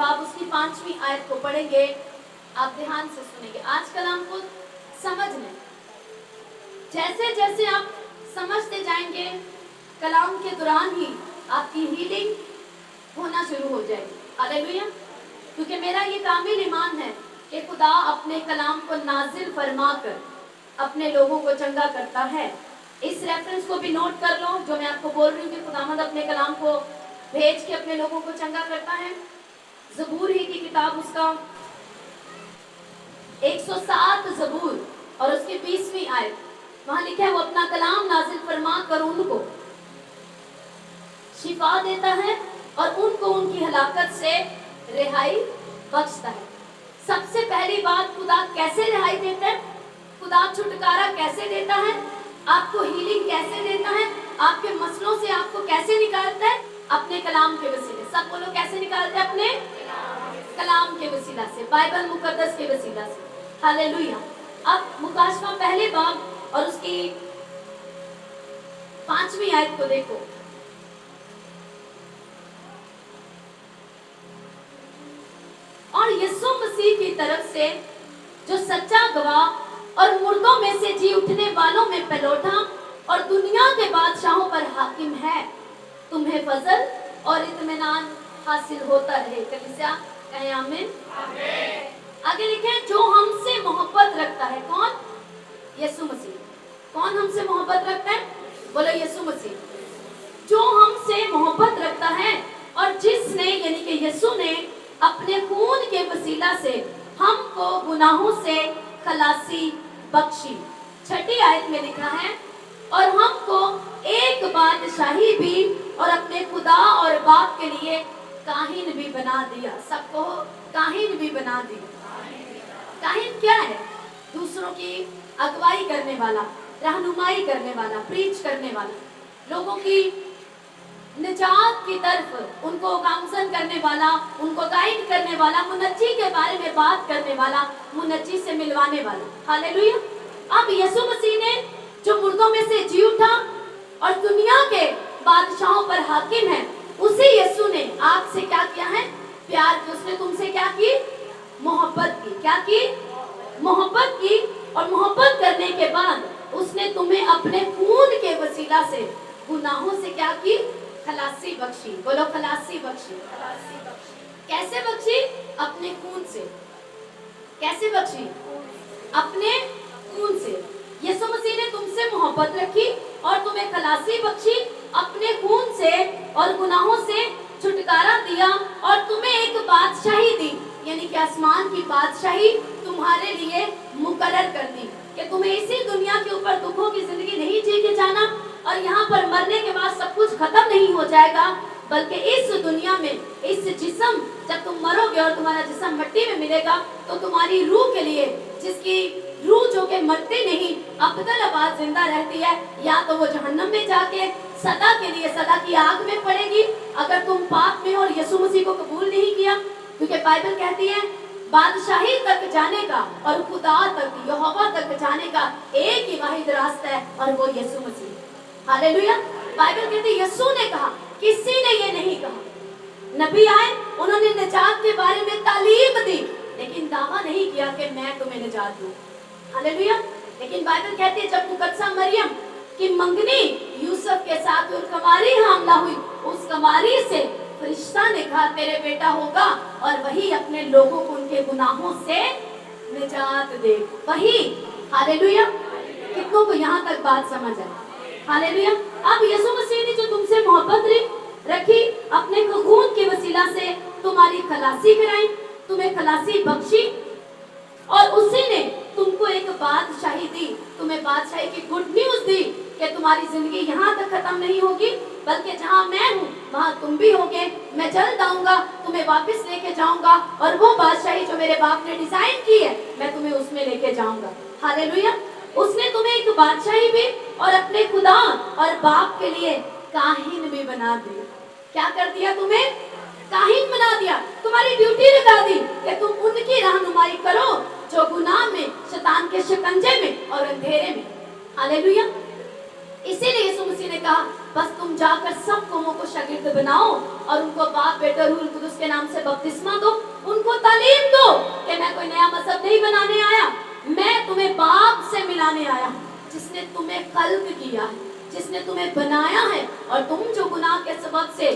बाब उसकी 5वीं आयत को पढ़ेंगे। आप ध्यान से सुनेंगे। आज कलाम को समझने, जैसे जैसे आप समझते जाएंगे कलाम के दौरान ही आपकी हीलिंग होना शुरू हो जाएगी। हालेलुया। क्योंकि मेरा ये कामिल ईमान है कि खुदा अपने कलाम को नाजिल फरमा कर अपने लोगों को चंगा करता है। इस रेफरेंस को भी नोट कर लो जो मैं आपको बोल रही हूँ कि खुदावंद अपने कलाम को भेज के अपने लोगों को चंगा करता है। ज़बूर ही की किताब उसका 107 ज़बूर और उसकी 20वीं आयत, वहां लिखा है वो अपना कलाम नाजिल फरमा कर उनको शिफा देता है और उनको उनकी हलाकत से रिहाई बख्शता है। सबसे पहली बात, खुदा कैसे रिहाई देता है, खुदा छुटकारा कैसे देता है, आपको हीलिंग कैसे देता है, आपके मसलों से आपको कैसे निकालता है, अपने कलाम के वसीले। सब बोलो कैसे निकालता है, अपने कलाम के वसीला से, बाइबल मुकद्दस के वसीला से। हालेलुया। अब मुकाशवा पहले बाब और उसकी 5वीं आयत को देखो। और यीशु मसीह की तरफ से जो सच्चा गवाह और मुर्दों में से जी उठने वालों में पलौठा और दुनिया के बादशाहों पर हाकिम है, तुम्हें फजल और इत्मीनान हासिल होता रहे। कलीसिया कहें आमीन। आगे लिखे जो हमसे मोहब्बत रखता है। कौन? यीशु मसीह। कौन हमसे मोहब्बत रखता है? बोलो यीशु मसीह। जो हमसे मोहब्बत रखता है और जिसने यानी कि यीशु ने अपने खून के वसीला से हमको गुनाहों से खलासी बख्शी। 6ठी आयत में लिखा है और हमको एक बादशाही भी और अपने खुदा और बाप के लिए काहिन भी बना दिया। सबको काहिन भी बना दिया। काहिन क्या है? दूसरों की अगुवाई करने वाला, रहनुमाई करने वाला, प्रीच करने वाला, लोगों की निजात की तरफ उनको काउंसल करने वाला, उनको गाइड करने वाला, मुनज्जी के बारे में बात करने वाला, मुनज्जी से मिलवाने वाला। हालेलुया। अब यीशु मसीह ने जो मुर्दों में से जी उठा और दुनिया के बादशाहों पर हाकिम है, उसी यीशु ने आपसे क्या किया है? प्यार की। उसने तुमसे क्या की? मोहब्बत की। क्या की? मोहब्बत की। और मोहब्बत करने के बाद उसने तुम्हें अपने खून के वसीला से गुनाहों से क्या की? खलासी बख्शी। बोलो खलासी बख्शी। कैसे बख्शी? अपने खून से। कैसे बख्शी? अपने खून से। यीशु मसीह ने तुमसे मोहब्बत रखी और तुम्हें खलासी बख्शी, अपने खून से और गुनाहों से छुटकारा दिया और तुम्हें एक बादशाही दी, यानी कि आसमान की बादशाही तुम्हारे लिए मुकर्रर कर दी कि तुम्हें इसी दुनिया के ऊपर दुखों की जिंदगी नहीं जी के जाना और यहाँ पर मरने के बाद सब कुछ खत्म नहीं हो जाएगा, बल्कि इस दुनिया में इस जिस्म, जब तुम मरोगे और तुम्हारा जिस्म मिट्टी में मिलेगा तो तुम्हारी रूह के लिए, जिसकी रूह जो कि मरती नहीं अबदल-अबाद जिंदा रहती है, या तो वो जहन्नम में जाके सदा के लिए सदा की आग में पड़ेगी अगर तुम पाप में और यीशु मसीह को कबूल नहीं किया। क्योंकि बाइबल कहती है बादशाही तक जाने का और खुदा तक, यहोवा तक जाने का एक ही वाहिद रास्ता है और वो यीशु मसीह। हालेलुया। बाइबल कहती है यीशु ने कहा, किसी ने ये नहीं कहा। नबी आए, उन्होंने निजात के बारे में तालीम दी, लेकिन दावा नहीं किया कि मैं तुम्हें निजात दूं। हालेलुया। लेकिन बाइबल कहती है जब मुकद्दसा मरियम की मंगनी यूसुफ के साथ और कमारी हमला हुई, उस कमारी से फरिश्ता ने कहा तेरे बेटा होगा और वही अपने लोगों को उनके गुनाहों से निजात दे। वही। हालेलुया। कितनों को यहाँ तक बात समझ आए? हालेलुया। अब यीशु मसीह ने जो तुमसे मोहब्बत रखी, अपने खून के वसीला से तुम्हारी खलासी कराई, तुम्हें खलासी बख्शी और उसी ने तुमको एक बादशाही दी, तुम्हें बादशाही की गुड न्यूज दी कि तुम्हारी जिंदगी यहाँ तक खत्म नहीं होगी, बल्कि जहाँ मैं हूँ वहाँ तुम भी होगे। मैं जल्द आऊंगा, तुम्हें वापस लेके जाऊंगा और वो बादशाही जो मेरे बाप ने डिजाइन की है मैं तुम्हें उसमें लेके जाऊंगा। हालेलुया। उसने तुम्हें एक बादशाही भी और अपने खुदा और बाप के लिए काहिन भी बना दिया। क्या कर दिया? तुम्हें काहिन बना दिया। तुम्हारी ड्यूटी लगा दी कि तुम उनकी रहनुमाई करो जो गुनाह में, शैतान के शिकंजे में और अंधेरे में। हालेलुया। इसीलिए यीशु मसीह ने कहा बस तुम जाकर सब कौमों को शागिर्द बनाओ और उनको बाप बेटे और रूह कुदुस के नाम से बपतिस्मा दो, उनको तालीम दो कि मैं कोई नया मजहब नहीं बनाने आया, मैं तुम्हें बाप से मिलाने आया हूँ जिसने तुम्हें खल्क किया है, जिसने तुम्हें बनाया है। और तुम जो गुनाह के सबब से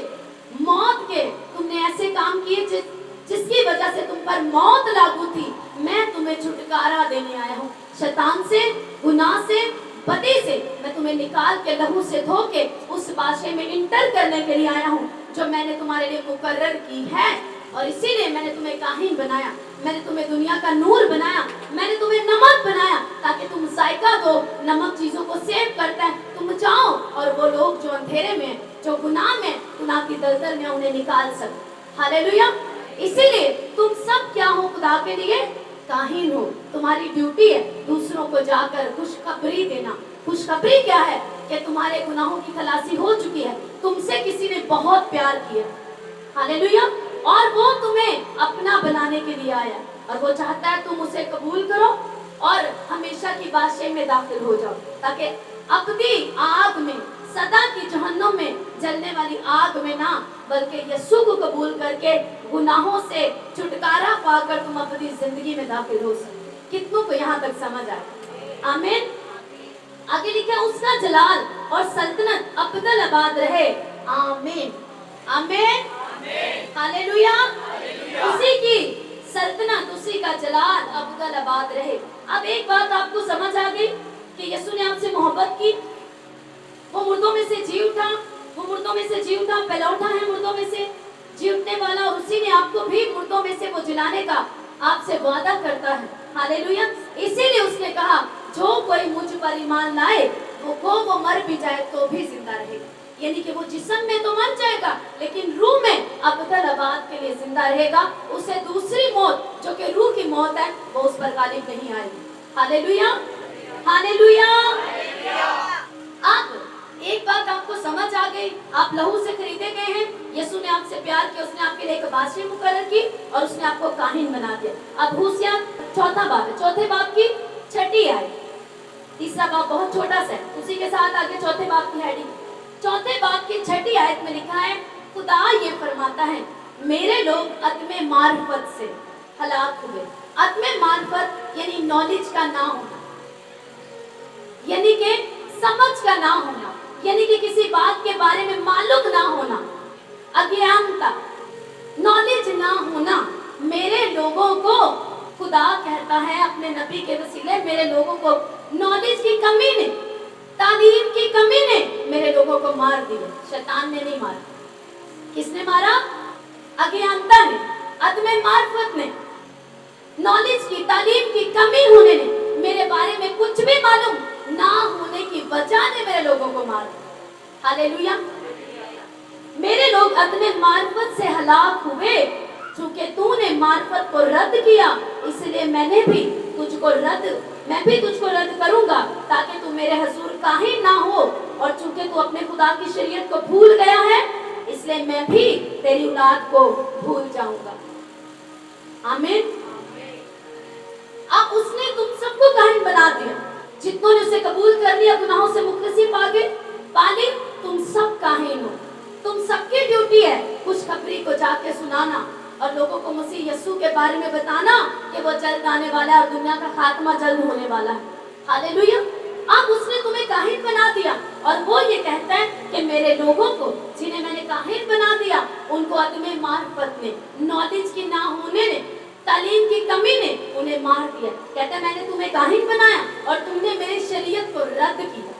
मौत के तुमने ऐसे काम किए जिसकी वजह से तुम पर मौत लागू थी, मैं तुम्हें छुटकारा देने आया हूँ शैतान से, गुनाह से, बदी से। मैं तुम्हें निकाल के लहू से धो के उस बादशाह में इंटर करने के लिए आया हूँ जो मैंने तुम्हारे लिए मुकर्रर की है। और इसीलिए मैंने तुम्हें काहिन बनाया, मैंने तुम्हें दुनिया का नूर बनाया, मैंने तुम्हें नमक बनाया ताकि तुम जायका दो। नमक चीजों को सेव करता है, तुम जाओ और वो लोग जो अंधेरे में, जो गुनाह में, गुनाह की दलदल में, उन्हें निकाल सको। हालेलुया। इसीलिए तुम सब क्या हो? खुदा के लिए काहिन हो। तुम्हारी ड्यूटी है दूसरों को जाकर खुशखबरी देना। खुशखबरी क्या है? कि तुम्हारे गुनाहों की खलासी हो चुकी है, तुमसे किसी ने बहुत प्यार किया। हालेलुया। और वो तुम्हें अपना बनाने के लिए आया और वो चाहता है तुम उसे कबूल करो और हमेशा की बादशाही में दाखिल हो जाओ, ताकि अबदी आग में, सदा की जहन्नुम में जलने वाली आग में ना, बल्कि यीशु को कबूल करके गुनाहों से छुटकारा पाकर तुम अपनी जिंदगी में दाखिल हो सकते। कितनों को यहाँ तक समझ आए? आमीन। आगे लिखा, उसका जलाल और सल्तनत अबदल आबाद रहे। आमीन, आमीन, हालेलुया। उसी की सल्तनत, उसी का जलाल अबदल आबाद रहे। अब एक बात आपको समझ आ गई कि यीशु ने आपसे मोहब्बत की, वो मुर्दों में से जी उठा, वो मुर्दों में से जी उठा, पहला उठा है मुर्दों में से जी उठने वाला, और उसी ने आपको भी मुर्दों में से वो जिलाने का आपसे वादा करता है। हालेलुया। इसीलिए उसने कहा, जो कोई मुझ पर ईमान लाए वो मर भी जाए तो भी जिंदा रहेगा। यानी कि वो जिस्म में तो मर जाएगा लेकिन रूह में अबदल आबाद के लिए जिंदा रहेगा। उसे दूसरी मौत जो कि रूह की मौत है वो उस पर गालिब नहीं आएगी। Hallelujah, hallelujah. अब एक बात आपको समझ आ गई, आप लहू से खरीदे गए हैं, यीशु ने आपसे प्यार किया, उसने आपके लिए एक बादशाह मुकर्रर की और उसने आपको काहिन बना दिया। अब होशिया चौथा बाब है, चौथे बाब की छठी आयत। तीसरा बाब बहुत छोटा सा है, उसी के साथ आगे चौथे बाब की हेडिंग। चौथे बाब की छठी आयत में लिखा है, खुदा ये फरमाता है, मेरे लोग अदमे मार्फत से हलाक हुए। अदमे मार्फत यानी नॉलेज का ना होना, यानी कि समझ का ना होना, यानी कि किसी बात के बारे में मालूम ना होना, अज्ञानता, नॉलेज ना होना। मेरे लोगों को खुदा कहता है अपने नबी के वसीले, मेरे लोगों को नॉलेज की कमी ने, तालीम की कमी ने मेरे लोगों को मार दिया। शैतान ने नहीं मारा। किसने मारा? अज्ञानता ने, अदमे मार्फत ने, नॉलेज की, तालीम की कमी होने ने, मेरे बारे में कुछ भी मालूम ना होने की वजह ने मेरे लोगों को मार दिया। हालेलुया। मेरे लोग अदमे मार्फत से हलाक हुए, चूंकि तूने मार्फत को रद्द किया, इसलिए मैं भी तुझको रद्द करूंगा ताकि तू मेरे हुजूर काहिन ना हो। और चूंकि तू अपने खुदा की शरीयत को भूल गया है, इसलिए मैं भी तेरी औलाद को भूल जाऊंगा। आमीन। अब उसने तुम सबको काहिन बना दिया, जितनों ने उसे कबूल कर लिया, गुनाहों से मुक्ति पाली, तुम सब काहिन हो। तुम सबकी ड्यूटी है खुशखबरी को जाके सुनाना और लोगों को मसीह यीशु के बारे में बताना कि वो जल्द आने वाला है और दुनिया का खात्मा जल्द होने वाला है। हालेलुया। अब उसने तुम्हें काहिन बना दिया और वो ये कहता है कि मेरे लोगों को जिन्हें मैंने काहिन बना दिया, उनको अदमे मार्फत ने, नॉलेज की ना होने ने, तालीम की कमी ने उन्हें मार दिया। कहता है मैंने तुम्हें काहिन बनाया और तुमने मेरी शरीयत को रद्द किया,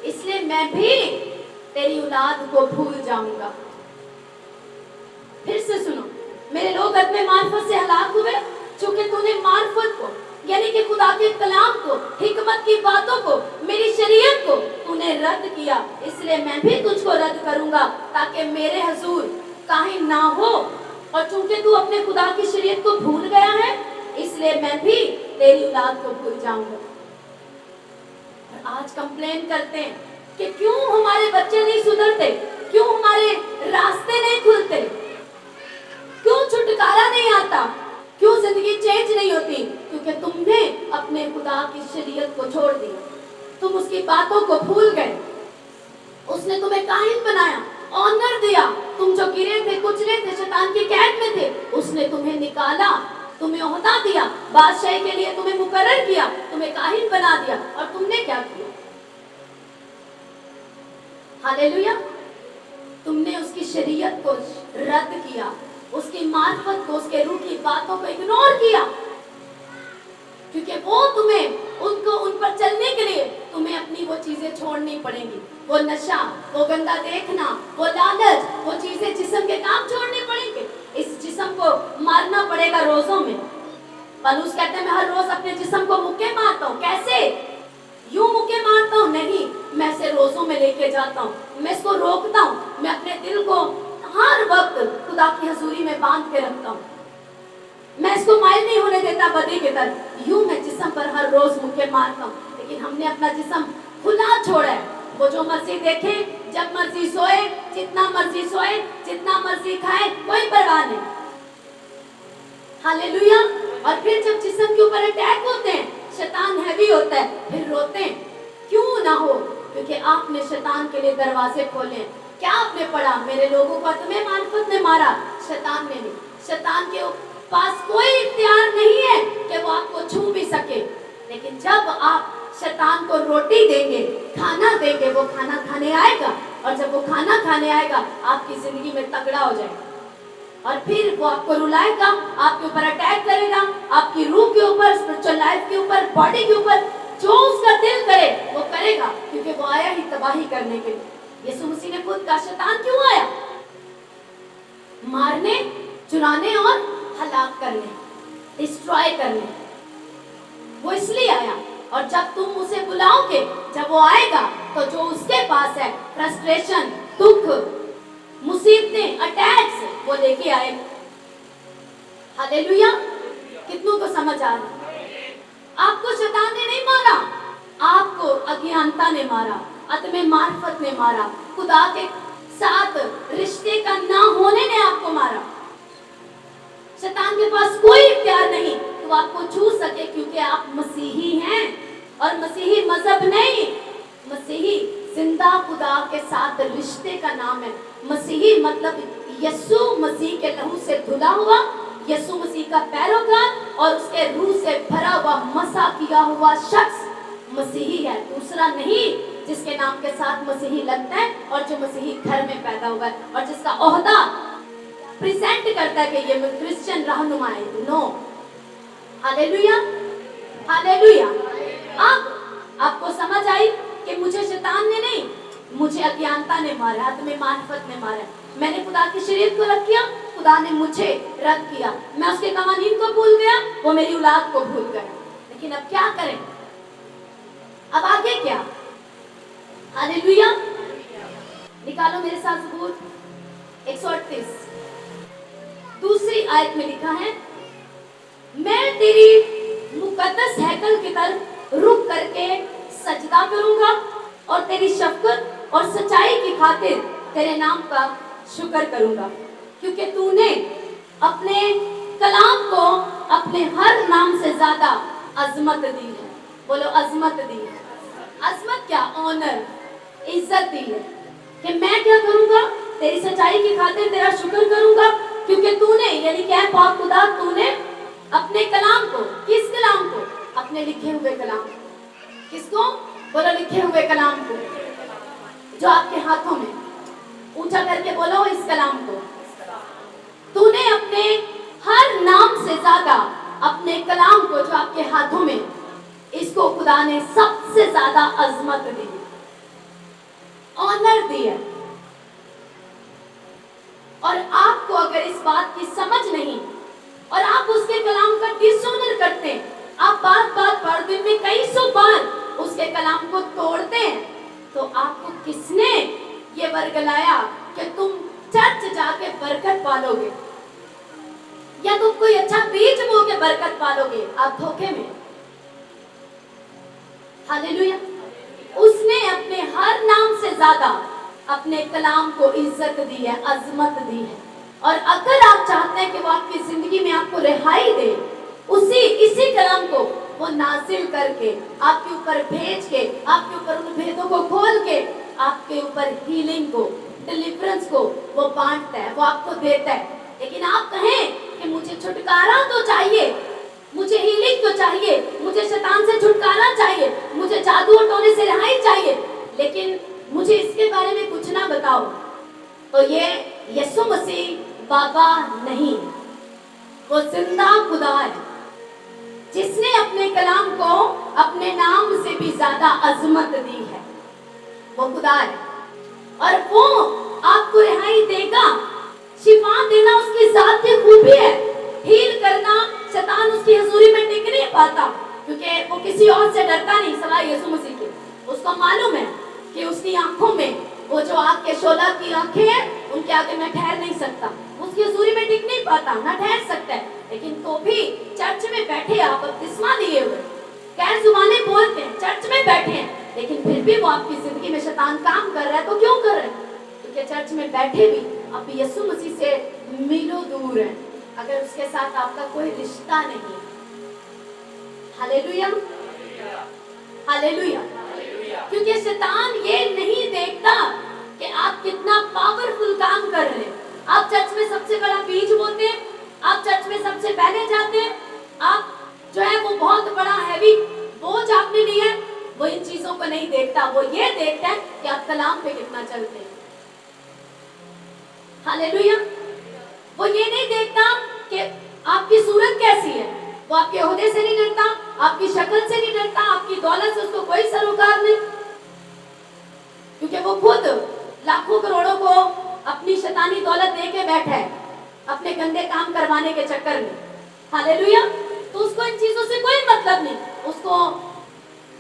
इसलिए मैं भी तेरी औलाद को भूल जाऊंगा। फिर से सुनो, मेरे लोग अदमे मार्फत से हलाक हुए, चूंकि तूने मार्फत को, यानी कि खुदा के कलाम को, हिकमत की बातों को, मेरी शरीयत को तूने रद्द किया, इसलिए मैं भी तुझको रद्द करूंगा ताकि मेरे हुजूर काहिन ना हो। और चूंकि तू अपने खुदा की शरीयत को भूल गया है, इसलिए मैं भी तेरी औलाद को भूल जाऊंगा। और आज कंप्लेन करते हैं कि क्यों हमारे बच्चे नहीं सुधरते, क्यों हमारे रास्ते नहीं खुलते, क्यों छुटकारा नहीं आता, क्यों जिंदगी चेंज नहीं होती? क्योंकि तुमने अपने खुदा की शरीयत को छोड़ दिया, तुम उसकी बातों को भूल गए, उसने तुम्हें काहिन बनाया, ऑनर दिया। तुम जो गिरे थे, कुचले थे, शैतान की कैद में थे, उसने तुम्हें निकाला, तुम्हें ओहदा दिया, बादशाही के लिए तुम्हें मुकर्रर किया, तुम्हें काहिन बना दिया। और तुमने क्या किया? हालेलुया। तुमने उसकी शरीयत को रद्द किया, उसकी मार्फत को, उसके रूह की बातों को इग्नोर किया, क्योंकि वो तुम्हें उन पर चलने के लिए तुम्हें अपनी वो चीजें छोड़नी पड़ेंगी। वो नशा, वो गंदा देखना, वो लालच, वो चीजें, जिस्म के काम छोड़ने पड़ेंगे। इस जिस्म को मारना पड़ेगा रोजों में। पौलुस कहते हैं मैं हर रोज अपने जिस्म को मुक्के मारता हूँ। कैसे? यूं मुक्के मारता हूँ? नहीं, मैं इसे रोजों में लेके जाता हूँ, मैं इसको रोकता हूँ, मैं अपने दिल को हर वक्त खुदा की हजूरी में बांध के रखता हूँ, मैं इसको माइल नहीं होने देता बदी की तरफ। यूं मैं जिस्म पर हर रोज मुक्के मारता हूँ, लेकिन हमने अपना जिस्म खुला छोड़ा है। वो जो मर्जी देखे, जब मर्जी सोए, जितना मर्जी सोए, जितना मर्जी खाए, कोई परवाह नहीं। हालेलुया। और फिर जब जिस्म के ऊपर अटैक होते हैं, शैतान हैवी होता है, फिर रोते हैं। क्यों ना हो? क्योंकि आपने शैतान के लिए दरवाजे खोले। क्या आपने पढ़ा? मेरे लोगों को तुम्हें मार्फत ने मारा, शैतान ने नहीं। शैतान के पास कोई इख्तियार नहीं है कि वो आपको छू भी सके, लेकिन जब आप शैतान को रोटी देंगे, खाना देंगे, वो खाना खाने आएगा। और जब वो खाना खाने आएगा, आपकी जिंदगी में तगड़ा हो जाएगा, और फिर वो आपको रुलाएगा, आपके ऊपर अटैक करेगा, आपकी रूह के ऊपर, स्पिरिचुअल लाइफ के ऊपर, बॉडी के ऊपर, जो उसका दिल करे वो करेगा, क्योंकि वो आया ही तबाही करने के लिए। यीशु मसीह ने खुद कहा, शैतान क्यों आया? मारने, चुराने और हलाक करने, डिस्ट्रॉय करने। वो इसलिए आया। और जब तुम उसे बुलाओगे, जब वो आएगा, तो जो उसके पास है, फ्रस्ट्रेशन, दुख, मुसीबतें, अटैक्स, वो लेके आएगा। हालेलुया। कितनों को समझ आ रहा? आपको शैतान ने नहीं मारा, आपको अज्ञानता ने मारा, अदम मार्फत ने मारा, खुदा के साथ रिश्ते का ना होने ने आपको मारा। शैतान के पास कोई इख्तियार नहीं कि वो आपको छू सके, क्योंकि आप मसीही हैं। और मसीही मजहब नहीं, मसीही जिंदा खुदा के साथ रिश्ते का नाम है। मसीही मतलब यीशु मसीह के लहू से धुला हुआ, यीशु मसीह का पैरोकार और उसके रूह से भरा हुआ, मसा किया हुआ शख्स मसीही है। दूसरा नहीं, जिसके नाम के साथ मसीही लगता है और जो मसीही घर में पैदा हुआ है और जिसका ओहदा प्रेजेंट करता है कि ये क्रिश्चियन रहनुमा है। नो। Hallelujah, hallelujah. आपको समझ आई कि मुझे शैतान ने नहीं, मुझे अज्ञानता ने मारा, आदमी मार्फत ने मारा। मैंने खुदा की शरीयत को रख किया, खुदा ने मुझे रद्द किया, मैं उसके कवानीन को भूल गया, वो मेरी औलाद को भूल गया। लेकिन अब क्या करें? अब आगे क्या? हालेलुया। निकालो मेरे साथ ज़बूर 138 दूसरी आयत में लिखा है, मैं तेरी मुकद्दस हैकल की तरफ रुक करके सजदा करूंगा और तेरी शफकत और सच्चाई की खातिर तेरे नाम का शुक्र करूंगा, क्योंकि तूने अपने कलाम को अपने हर नाम से ज्यादा अजमत दी है। बोलो अजमत दी है। अजमत क्या? ऑनर, इज्जत दी है कि मैं क्या करूंगा? तेरी सच्चाई की खातिर तेरा शुक्र करूंगा, क्योंकि तूने, यानी क्या है पाक खुदा, तूने अपने कलाम को, किस कलाम को? अपने लिखे हुए कलाम। किसको? बोलो लिखे हुए कलाम को, जो आपके हाथों में। ऊंचा करके बोलो इस कलाम को। तूने अपने हर नाम से ज्यादा अपने कलाम को, जो आपके हाथों में, इसको खुदा ने सबसे ज्यादा अजमत दी, ऑनर दी है। और आपको अगर इस बात की समझ नहीं और आप उसके कलाम का डिसऑनर करते हैं, आप बात पर दिन में कई सौ बार उसके कलाम को तोड़ते हैं, तो आपको किसने ये बरगलाया कि तुम चर्च जाके बरकत पालोगे या तुम कोई अच्छा बीज बो के बरकत पालोगे? आप धोखे में। हालेलुया। उसने अपने हर नाम से ज्यादा अपने कलाम को इज्जत दी है, अजमत दी है। और अगर आप चाहते हैं कि वो आपकी जिंदगी में आपको रिहाई दे, इसी कलाम को वो नाजिल करके आपके ऊपर भेज के, आपके ऊपर उन भेदों को खोल के आपके ऊपर हीलिंग को, डिलीवरेंस को वो बांटता है, वो आपको देता है। लेकिन आप कहें कि मुझे छुटकारा तो चाहिए, मुझे हीलिंग तो चाहिए, मुझे शैतान से छुटकारा चाहिए, मुझे जादू और टोने से रिहाई चाहिए, लेकिन मुझे इसके बारे में कुछ ना बताओ, तो ये यीशु मसीह बाबा नहीं, वो जिंदा खुदा है जिसने अपने कलाम को अपने नाम से भी ज्यादा अजमत दी है। वो खुदा है और वो आपको रिहाई देगा। शिफा देना उसकी जाती खूबी है, हील करना शैतान उसकी हजूरी में टिक नहीं पाता, क्योंकि वो किसी और से डरता नहीं सिवाय यीशु मसीह के। उसको मालूम है कि उसकी आंखों में वो जो आग के शोला की आंखें हैं, उनके आगे मैं ठहर नहीं सकता, उसकी हजूरी में टिक नहीं पाता, ना ठहर सकता है। लेकिन तो भी चर्च में बैठे आप बपतिस्मा लिए हुए, गैर जुबानी बोलते हैं, चर्च में बैठे हैं, लेकिन फिर भी वो आपकी जिंदगी में शैतान काम कर रहा है। तो क्यों कर रहा है? क्योंकि चर्च में बैठे भी आप यीशु मसीह से मीलों दूर हैं, अगर उसके साथ आपका कोई रिश्ता नहीं है। Hallelujah, hallelujah. क्योंकि शैतान ये नहीं देखता कि आप कितना पावरफुल काम कर रहे हैं। आप चर्च में सबसे बड़ा बीज बोते हैं, आप चर्च में सबसे पहले जाते हैं, आप जो है वो बहुत बड़ा हैवी बोझ आपने लिया है, वो इन चीजों को नहीं देखता। वो ये देखता है कि आप कलाम पे कितना चलते हैं। हालेलुया। वो ये नहीं देखता कि आपकी सूरत कैसी है, वो आपके ओहदे से नहीं डरता, आपकी शक्ल से नहीं डरता, आपकी दौलत से उसको कोई सरोकार नहीं, क्योंकि वो खुद लाखों करोड़ों को अपनी शैतानी दौलत दे के बैठा है अपने गंदे काम करवाने के चक्कर में। हालेलुया। तो उसको इन चीजों से कोई मतलब नहीं, उसको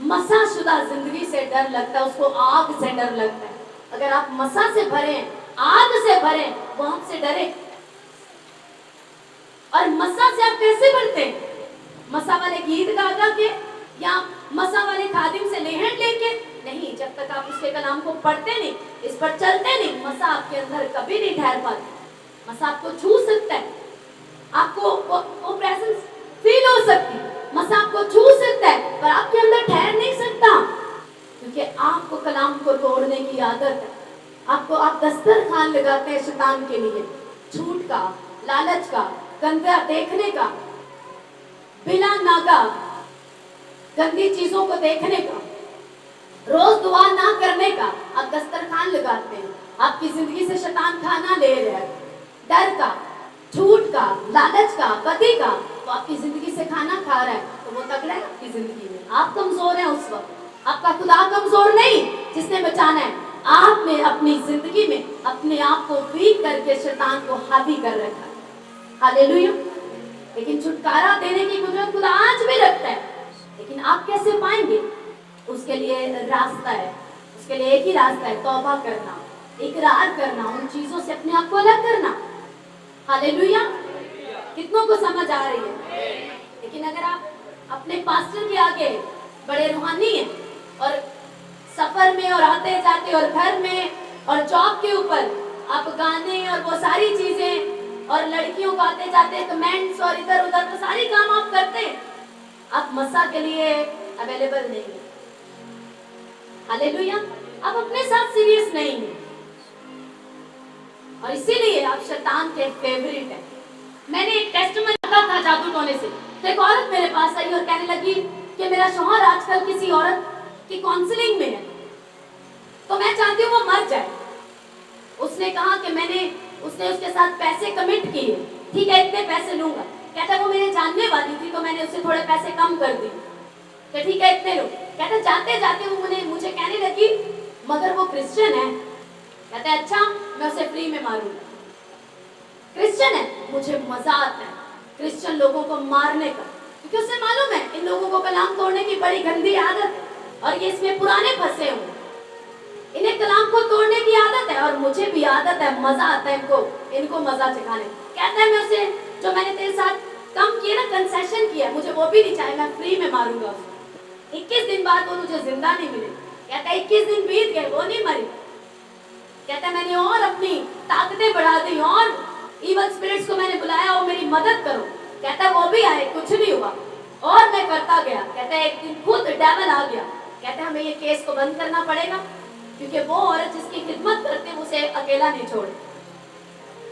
मसाशुदा जिंदगी से डर लगता है, उसको आग से डर लगता है। अगर आप मसा से भरे, आग से भरे, वो हमसे डरे। और मसा से आप कैसे भरते हैं? मसा वाले गीत गा गा के या मसा वाले खादिम से लेहन लेके नहीं। जब तक आप उसके कलाम को पढ़ते नहीं, इस पर चलते नहीं, मसा आपके अंदर कभी नहीं ठहर पाता। मसा आपको छू सकता है, आपको वो प्रेजेंस फील हो सकती है, मसा आपको छू सकता है, पर आपके अंदर ठहर नहीं सकता, क्योंकि आपको कलाम को तोड़ने की आदत है। आपको आप दस्तरखान लगाते हैं शैतान के लिए, झूठ का, लालच का, गंदा देखने का, बिला नागा गंदी चीजों को देखने का, रोज दुआ ना करने का आप दस्तरखान लगाते हैं। आपकी जिंदगी से शैतान खाना ले रहा है, डर का, झूठ का, लालच का, बदी का, तो आपकी जिंदगी से खाना खा रहा है, तो वो तगड़ा है आपकी जिंदगी में। आप कमजोर हैं उस वक्त, आपका खुदा कमजोर नहीं जिसने बचाना है। आपने अपनी जिंदगी में अपने आप को वीक करके शैतान को हावी कर रखा है। हालेलुया। लेकिन छुटकारा देने की कुदरत खुदा आज भी रखता है, लेकिन आप कैसे पाएंगे? उसके लिए रास्ता है, उसके लिए एक ही रास्ता है, तौबा करना, इकरार करना, उन चीजों से अपने आप को अलग करना। हालेलुया। कितनों को समझ आ रही है? लेकिन अगर आप अपने पास्टर के आगे बड़े रूहानी हैं और सफर में और आते जाते और घर में और जॉब के ऊपर आप गाने और वो सारी चीजें और लड़कियों को आते जाते कमेंट्स और इधर उधर वो सारी काम आप करते हैं, आप मसा के लिए अवेलेबल नहीं है। हालेलुया। आप अपने साथ सीरियस नहीं है और इसीलिए आप शैतान के फेवरेट हैं। मैंने एक टेस्टमनी था जादू टोने से, तो एक औरत मेरे पास आई और कहने लगी कि मेरा शौहर आजकल किसी औरत की काउंसलिंग में है, तो मैं चाहती हूँ वो मर जाए। उसने कहा कि उसने उसके साथ पैसे कमिट किए, ठीक है इतने पैसे लूंगा। कहता वो मेरे जानने वाली थी, तो मैंने उससे थोड़े पैसे कम कर दिए, तो ठीक है इतने लो। कहता जाते जाते वो मुझे कहने लगी मगर वो क्रिश्चियन है। कहता है अच्छा मैं उसे फ्री में मारूंगा। क्रिश्चियन है, मुझे मजा आता है क्रिश्चियन लोगों को मारने का, क्योंकि उसे मालूम है इन लोगों को कलाम तोड़ने की बड़ी गंदी आदत है और ये इसमें पुराने फंसे हुए, इन्हें कलाम को तोड़ने की आदत है और मुझे भी आदत है, मजा आता है इनको मजा चखाने। कहता है मैं उसे जो मैंने तेरे साथ कम किया ना, कंसेशन किया, मुझे वो भी नहीं चाहिए, मैं फ्री में मारूंगा उसको। 21 दिन बाद वो मुझे जिंदा नहीं मिले। कहता है 21 दिन बीत गए, वो नहीं मरी। कहता है मैंने और अपनी ताकतें बढ़ा दी और इवल स्पिरिट्स को मैंने बुलाया और मेरी मदद करो। कहता है वो भी आए, कुछ नहीं हुआ और मैं करता गया। कहता है एक दिन खुद डेविल आ गया। कहता है हमें ये केस को बंद करना पड़ेगा क्योंकि वो औरत जिसकी खिदमत करते हैं उसे अकेला नहीं छोड़े,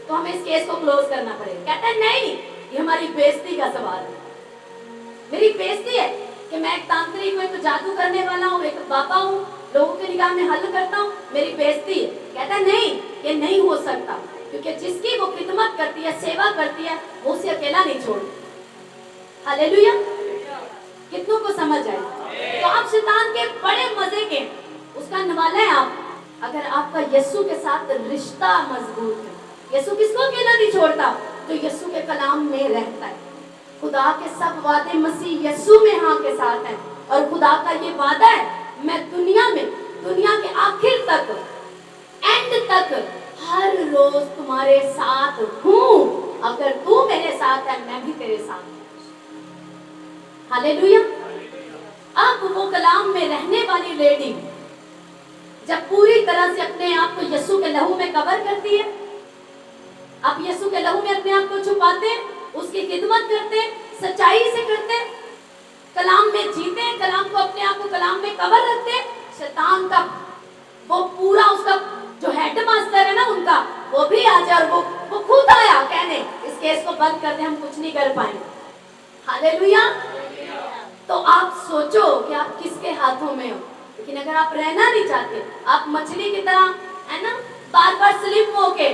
तो हमें इस केस को क्लोज करना पड़ेगा। कहता है नहीं, ये हमारी बेइज्जती का सवाल है, मेरी बेइज्जती है कि मैं एक तांत्रिक हूँ, एक जादू करने वाला हूँ, एक बाबा हूँ, लोगों के निगाह में हल करता हूँ, मेरी बेइज्जती है। कहता है नहीं, ये नहीं हो सकता, क्योंकि जिसकी वो खिदमत करती है, सेवा करती है, वो उसे अकेला नहीं छोड़ती। हालेलुया, कितनों को समझ आए? तो आप शैतान के बड़े मजे के उसका निवाला है आप, अगर आपका यीशु के साथ रिश्ता मजबूत है। यीशु किसको अकेला नहीं छोड़ता? जो यीशु के कलाम में रहता है। खुदा के सब वादे मसीह यीशु में हाँ के साथ हैं, और खुदा का ये वादा है, मैं दुनिया में, दुनिया के आखिर तक, एंड तक हर रोज तुम्हारे साथ हूँ। अगर तू मेरे साथ है, मैं भी तेरे साथ हूँ। हालेलुया। अब वो कलाम में रहने वाली लेडी जब पूरी तरह से अपने आप को यीशु के लहू में कवर करती है, आप यीशु के लहू में अपने आप को छुपाते हैं, उसकी खिदमत करते हैं, सच्चाई से करते हैं, कलाम में जीते हैं, कलाम को अपने आप को कलाम में कवर रखते हैं, शैतान का वो पूरा उसका जो हेड मास्टर है ना उनका, वो भी आ जाए, और वो खुद आया कहने इस केस को बंद कर दे, हम कुछ नहीं कर पाएंगे। हालेलुया। तो आप सोचो कि आप किसके हाथों में हो। लेकिन अगर आप रहना नहीं चाहते, आप मछली की तरह है ना, बार बार स्लिप होके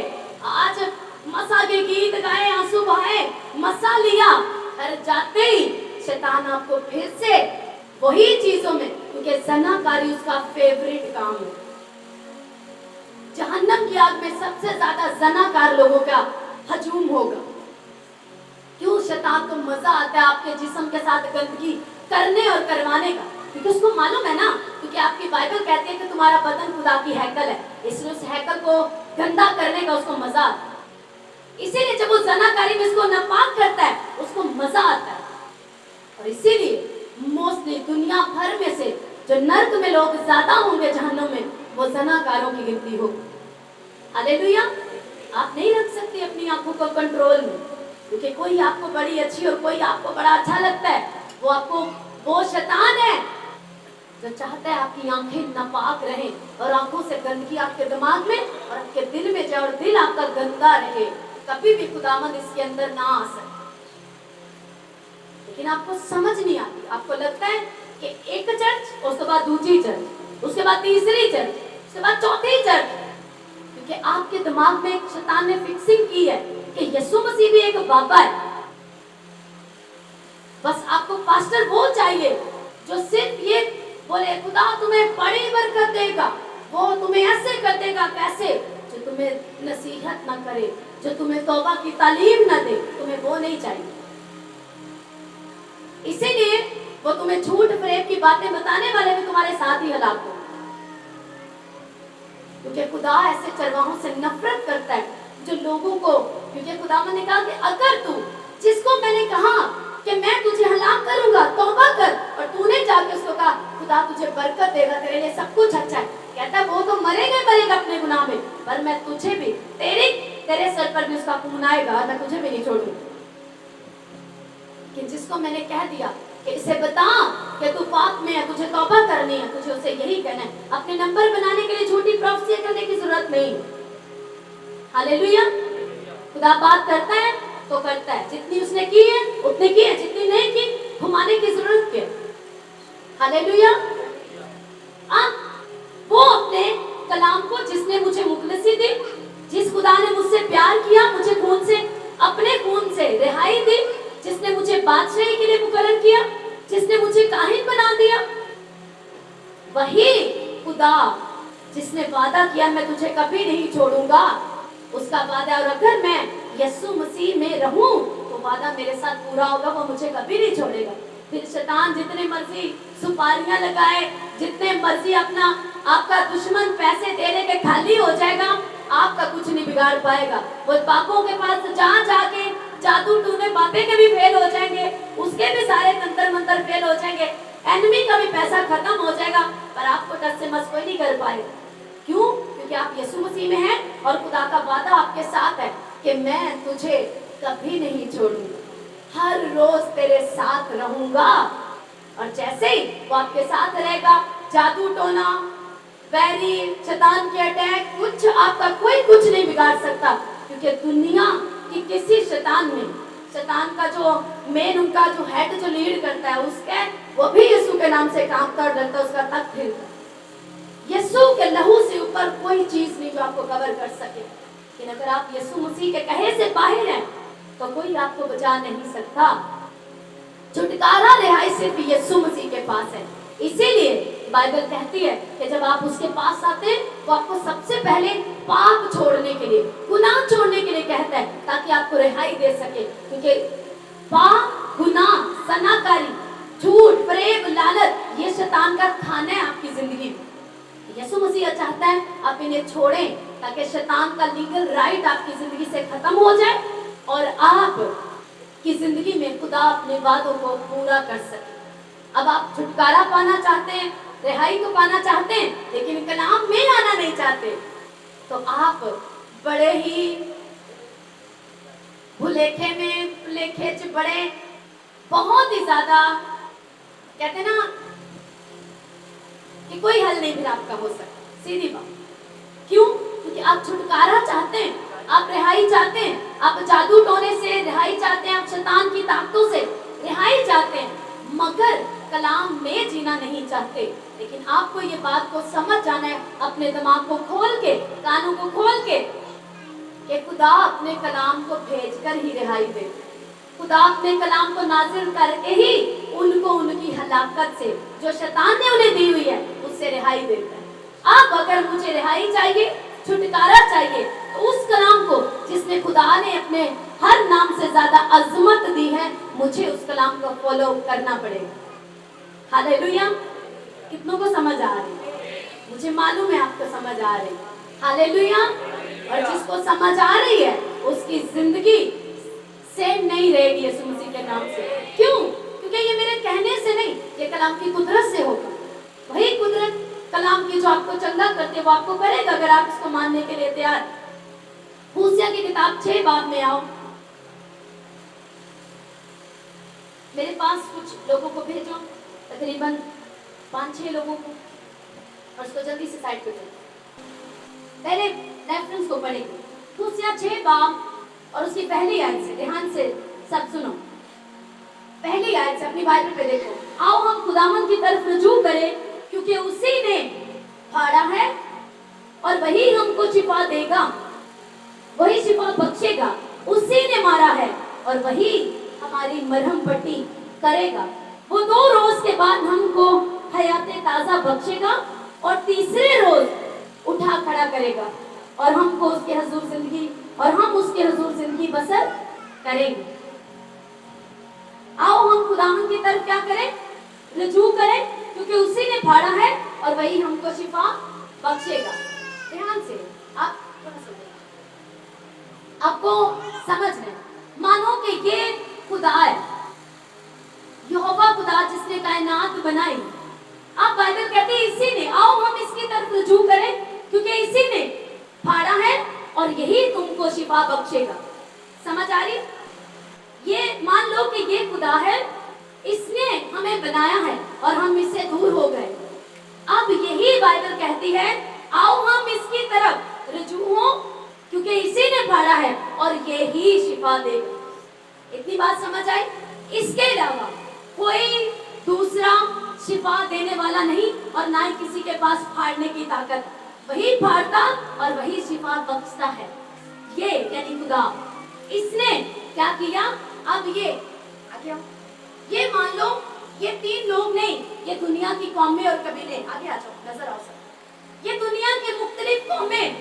आज मसा के गीत गाए, आंसू बहाए, मसा लिया, घर जाते ही शैतान आपको फिर से वही चीजों में, क्योंकि ज़नाकारी उसका फेवरेट काम है। जहन्नम की आग में सबसे ज्यादा ज़नाकार लोगों का हजूम होगा। क्यों? शैतान को मजा आता है आपके जिस्म के साथ गंदगी करने और करवाने का, क्योंकि उसको मालूम है ना, क्योंकि आपकी बाइबल कहती है कि तुम्हारा बदन खुदा की हैकल है, इसलिए उस हैकल को गंदा करने का उसको मजा आता है। इसीलिए जब वो ज़नाकारी में इसको नापाक करता है, उसको मजा आता है। और इसीलिए मोस्टली दुनिया भर में से जो नर्क में लोग ज्यादा होंगे जहन्नुम में, वो ज़नाकारों की गिनती होगी। हालेलुया। आप नहीं रख सकते अपनी आंखों को कंट्रोल में, क्योंकि कोई आपको बड़ी अच्छी और कोई आपको बड़ा अच्छा लगता है, वो शैतान है जो चाहता है आपकी आंखें नापाक रहें और आंखों से गंदगी आपके दिमाग में और आपके दिल में जाए और दिल आपका गंदा रहे, कभी भी खुदावंद इसके अंदर ना आ सके। लेकिन आपको समझ नहीं आती, आपको लगता है कि एक चर्च, उसके बाद दूसरी चर्च, उसके बाद तीसरी चर्च, उसके बाद चौथी चर्च, क्योंकि आपके दिमाग में शैतान ने फिक्सिंग की है कि यीशु मसीह भी एक बाबा है। बस आपको पास्टर वो चाहिए जो सिर्फ ये बोले खुदा तुम्हें बड़ी बरकत देगा, वो तुम्हें ऐसे कर देगा, कैसे, जो तुम्हें नसीहत ना करे, जो तुम्हें तौबा की तालीम ना दे, तुम्हें वो नहीं चाहिए। इसीलिए वो तुम्हें झूठ फरेब की बातें बताने वाले भी तुम्हारे साथ ही हलाक हो, क्योंकि खुदा ऐसे चरवाहों से नफरत करता है जो लोगों को, क्योंकि खुदावंद ने कहा कि अगर तू, जिसको मैंने कहा कि मैं तुझे हलाक करूंगा, तौबा कर, और तूने जाके उसको कहा खुदा तुझे बरकत देगा, तेरे लिए सब कुछ अच्छा है, कहता है वो तो मरेगा अपने गुनाह में, पर मैं तुझे भी, तेरे सर पर भी उसका खून आएगा, मैं तुझे भी नहीं छोड़ूंगा। कि जिसको मैंने कह दिया कि इसे बता कि तू पाप में है, तुझे तौबा करनी है, तुझे उसे यही कहना है, अपने नंबर बनाने के लिए झूठी प्रोफेसी करने की जरूरत नहीं। हालेलुया। खुदा बात करता है तो करता है, जितनी उसने की है उतनी की है, जितनी नहीं की घुमाने की जरूरत क्या। हालेलुया। वो अपने कलाम को, जिसने मुझे मुखलसी दी, जिस खुदा ने मुझसे प्यार किया, मुझे खून से, अपने खून से रिहाई दी, जिसने मुझे बादशाही के लिए मुकर्रर किया, जिसने मुझे काहिन बना दिया, वही खुदा जिसने वादा किया मैं तुझे कभी नहीं छोड़ूंगा, उसका वादा। और अगर मैं यीशु मसीह में रहूं तो वादा मेरे साथ पूरा होगा, वो मुझे कभी नहीं छोड़ेगा। फिर शैतान जितने मर्जी सुपारियां लगाए, जितने मर्जी आपका दुश्मन पैसे देने के खाली हो जाएगा, आपका कुछ नहीं बिगाड़ पाएगा। वो बापों के पास जहाँ जाके जादू टूने बातें के भी फेल हो जाएंगे, उसके भी सारे तंत्र मंत्र फेल हो जाएंगे, एनिमी का भी पैसा खत्म हो जाएगा, पर आपको टस से मस कोई नहीं कर पाएगा। क्यों? क्योंकि आप यीशु मसीह में हैं और खुदा का वादा आपके साथ है कि मैं तुझे कभी नहीं छोड़ूंगा, हर रोज तेरे साथ रहूंगा। और जैसे ही वो आपके साथ रहेगा, जादू टोना, वैरी, शैतान के अटैक, कुछ आपका कोई कुछ नहीं बिगाड़ सकता, क्योंकि दुनिया की किसी शैतान का जो मेन, उनका जो हेड, जो लीड करता है, उसके वो भी यीशु के नाम से काम कर देता है, उसका तख्त हिलता है। यीशु के लहू से ऊपर कोई चीज नहीं जो आपको कवर कर सके। लेकिन अगर आप यीशु मसीह के कहे से बाहर हैं तो कोई आपको बचा नहीं सकता। छुटकारा, रिहाई सिर्फ यीशु मसीह के पास है। इसीलिए बाइबल कहती है कि जब आप उसके पास आते हैं वो आपको सबसे पहले पाप छोड़ने के लिए, गुनाह छोड़ने के लिए कहता है, ताकि आपको रिहाई दे सके। क्योंकि पाप, गुनाह, सनाकारी, झूठ, फरेब, लालच, ये शैतान का खाना है आपकी जिंदगी में। यीशु मसीह चाहता है आप इन्हें छोड़ें, ताकि शैतान का लीगल राइट आपकी जिंदगी से खत्म हो जाए और आप की जिंदगी में खुदा अपने वादों को पूरा कर सके। अब आप छुटकारा पाना चाहते हैं, रिहाई तो पाना चाहते हैं, लेकिन कलाम में आना नहीं चाहते, तो आप बड़े ही भुलेखे में भुलेखे च बड़े, बहुत ही ज्यादा, कहते ना कि कोई हल नहीं फिर आपका हो सकता। सीधी बात। क्यों? क्योंकि आप छुटकारा चाहते हैं, आप रिहाई चाहते हैं, आप जादू टोने से रिहाई चाहते हैं, आप शैतान की ताकतों से रिहाई चाहते हैं, मगर कलाम में जीना नहीं चाहते। लेकिन आपको ये बात को समझ जाना है, अपने दिमाग को खोल के, कानों को खोल के, कि खुदा अपने कलाम को भेजकर ही रिहाई दे। खुदा अपने कलाम को नाजिल करके ही उनको उनकी हलाकत से, जो शैतान ने उन्हें दी हुई है, उससे रिहाई देता है। अब अगर मुझे रिहाई चाहिए, छुटकारा चाहिए, तो उस कलाम को जिसने खुदा ने अपने हर नाम से ज्यादा अजमत दी है, मुझे उस कलाम को फॉलो करना पड़ेगा। हालेलुया। कितनों को समझ आ रही है? मुझे मालूम है आपको समझ आ रही है। हालेलुया। और जिसको समझ आ रही है उसकी जिंदगी सेम नहीं रहेगी यीशु मसीह के नाम से। क्यों? क्योंकि ये मेरे कहने से नहीं, ये कलाम की कुदरत से होगा। वही कुदरत कलाम की जो आपको चंगा करते वो आपको करेगा, अगर आप इसको मानने के लिए तैयार। होसिया की किताब 6 बाब में आओ। मेरे पास कुछ लोगों को भेजो, तकरीबन 5-6 लोगों को, और उसको जल्दी से साइड पे करो। पहले रेफरेंस को पढ़ेंगे, होसिया 6 बाब और उसकी पहली आयत से, ध्यान से सब सुनो। पहली आयत से अपनी बाइबल पे देखो। आओ हम खुदावंद की तरफ रुजू करें, क्योंकि उसी ने फाड़ा है और वही हमको शिफा देगा, वही शिफा बख्शेगा। उसी ने मारा है और वही हमारी मरहम पट्टी करेगा। वो 2 रोज के बाद हमको हयाते ताजा बख्शेगा और तीसरे रोज उठा खड़ा करेगा, और हमको उसके हुजूर जिंदगी, और हम उसके हुजूर जिंदगी बसर करेंगे। आओ हम खुदावंद की तरफ क्या करें? रुजू करें, क्योंकि उसी ने फाड़ा है और वही हमको शिफा बख्शेगा। ध्यान से आप आपको समझना है, मानो कि ये खुदा है, यहोवा खुदा जिसने कायनात बनाई। आप बाइबल कहते हैं इसी ने, आओ हम इसकी तरफ रुजू करें, क्योंकि इसी ने फाड़ा है और यही तुमको शिफा बख्शेगा। समझ आ रही? ये मान लो कि ये खुदा है, इसने हमें बनाया है और हम इससे दूर हो गए। अब यही बाइबल कहती है, आओ हम इसकी तरफ रुजू हो, क्योंकि इसी ने फाड़ा है और यही शिफा देगा। इतनी बात समझ आई? इसके अलावा कोई दूसरा शिफा देने वाला नहीं, और ना ही किसी के पास फाड़ने की ताकत। वही फाड़ता और वही शिफा बख्शता है, ये यानी खुदा। इसने क्या किया? अब ये मान लो ये 3 लोग नहीं, ये दुनिया की कौमें और कबीले, आगे आ जाओ, नजर आ सकते, ये दुनिया के मुख्तलिफ कौमें,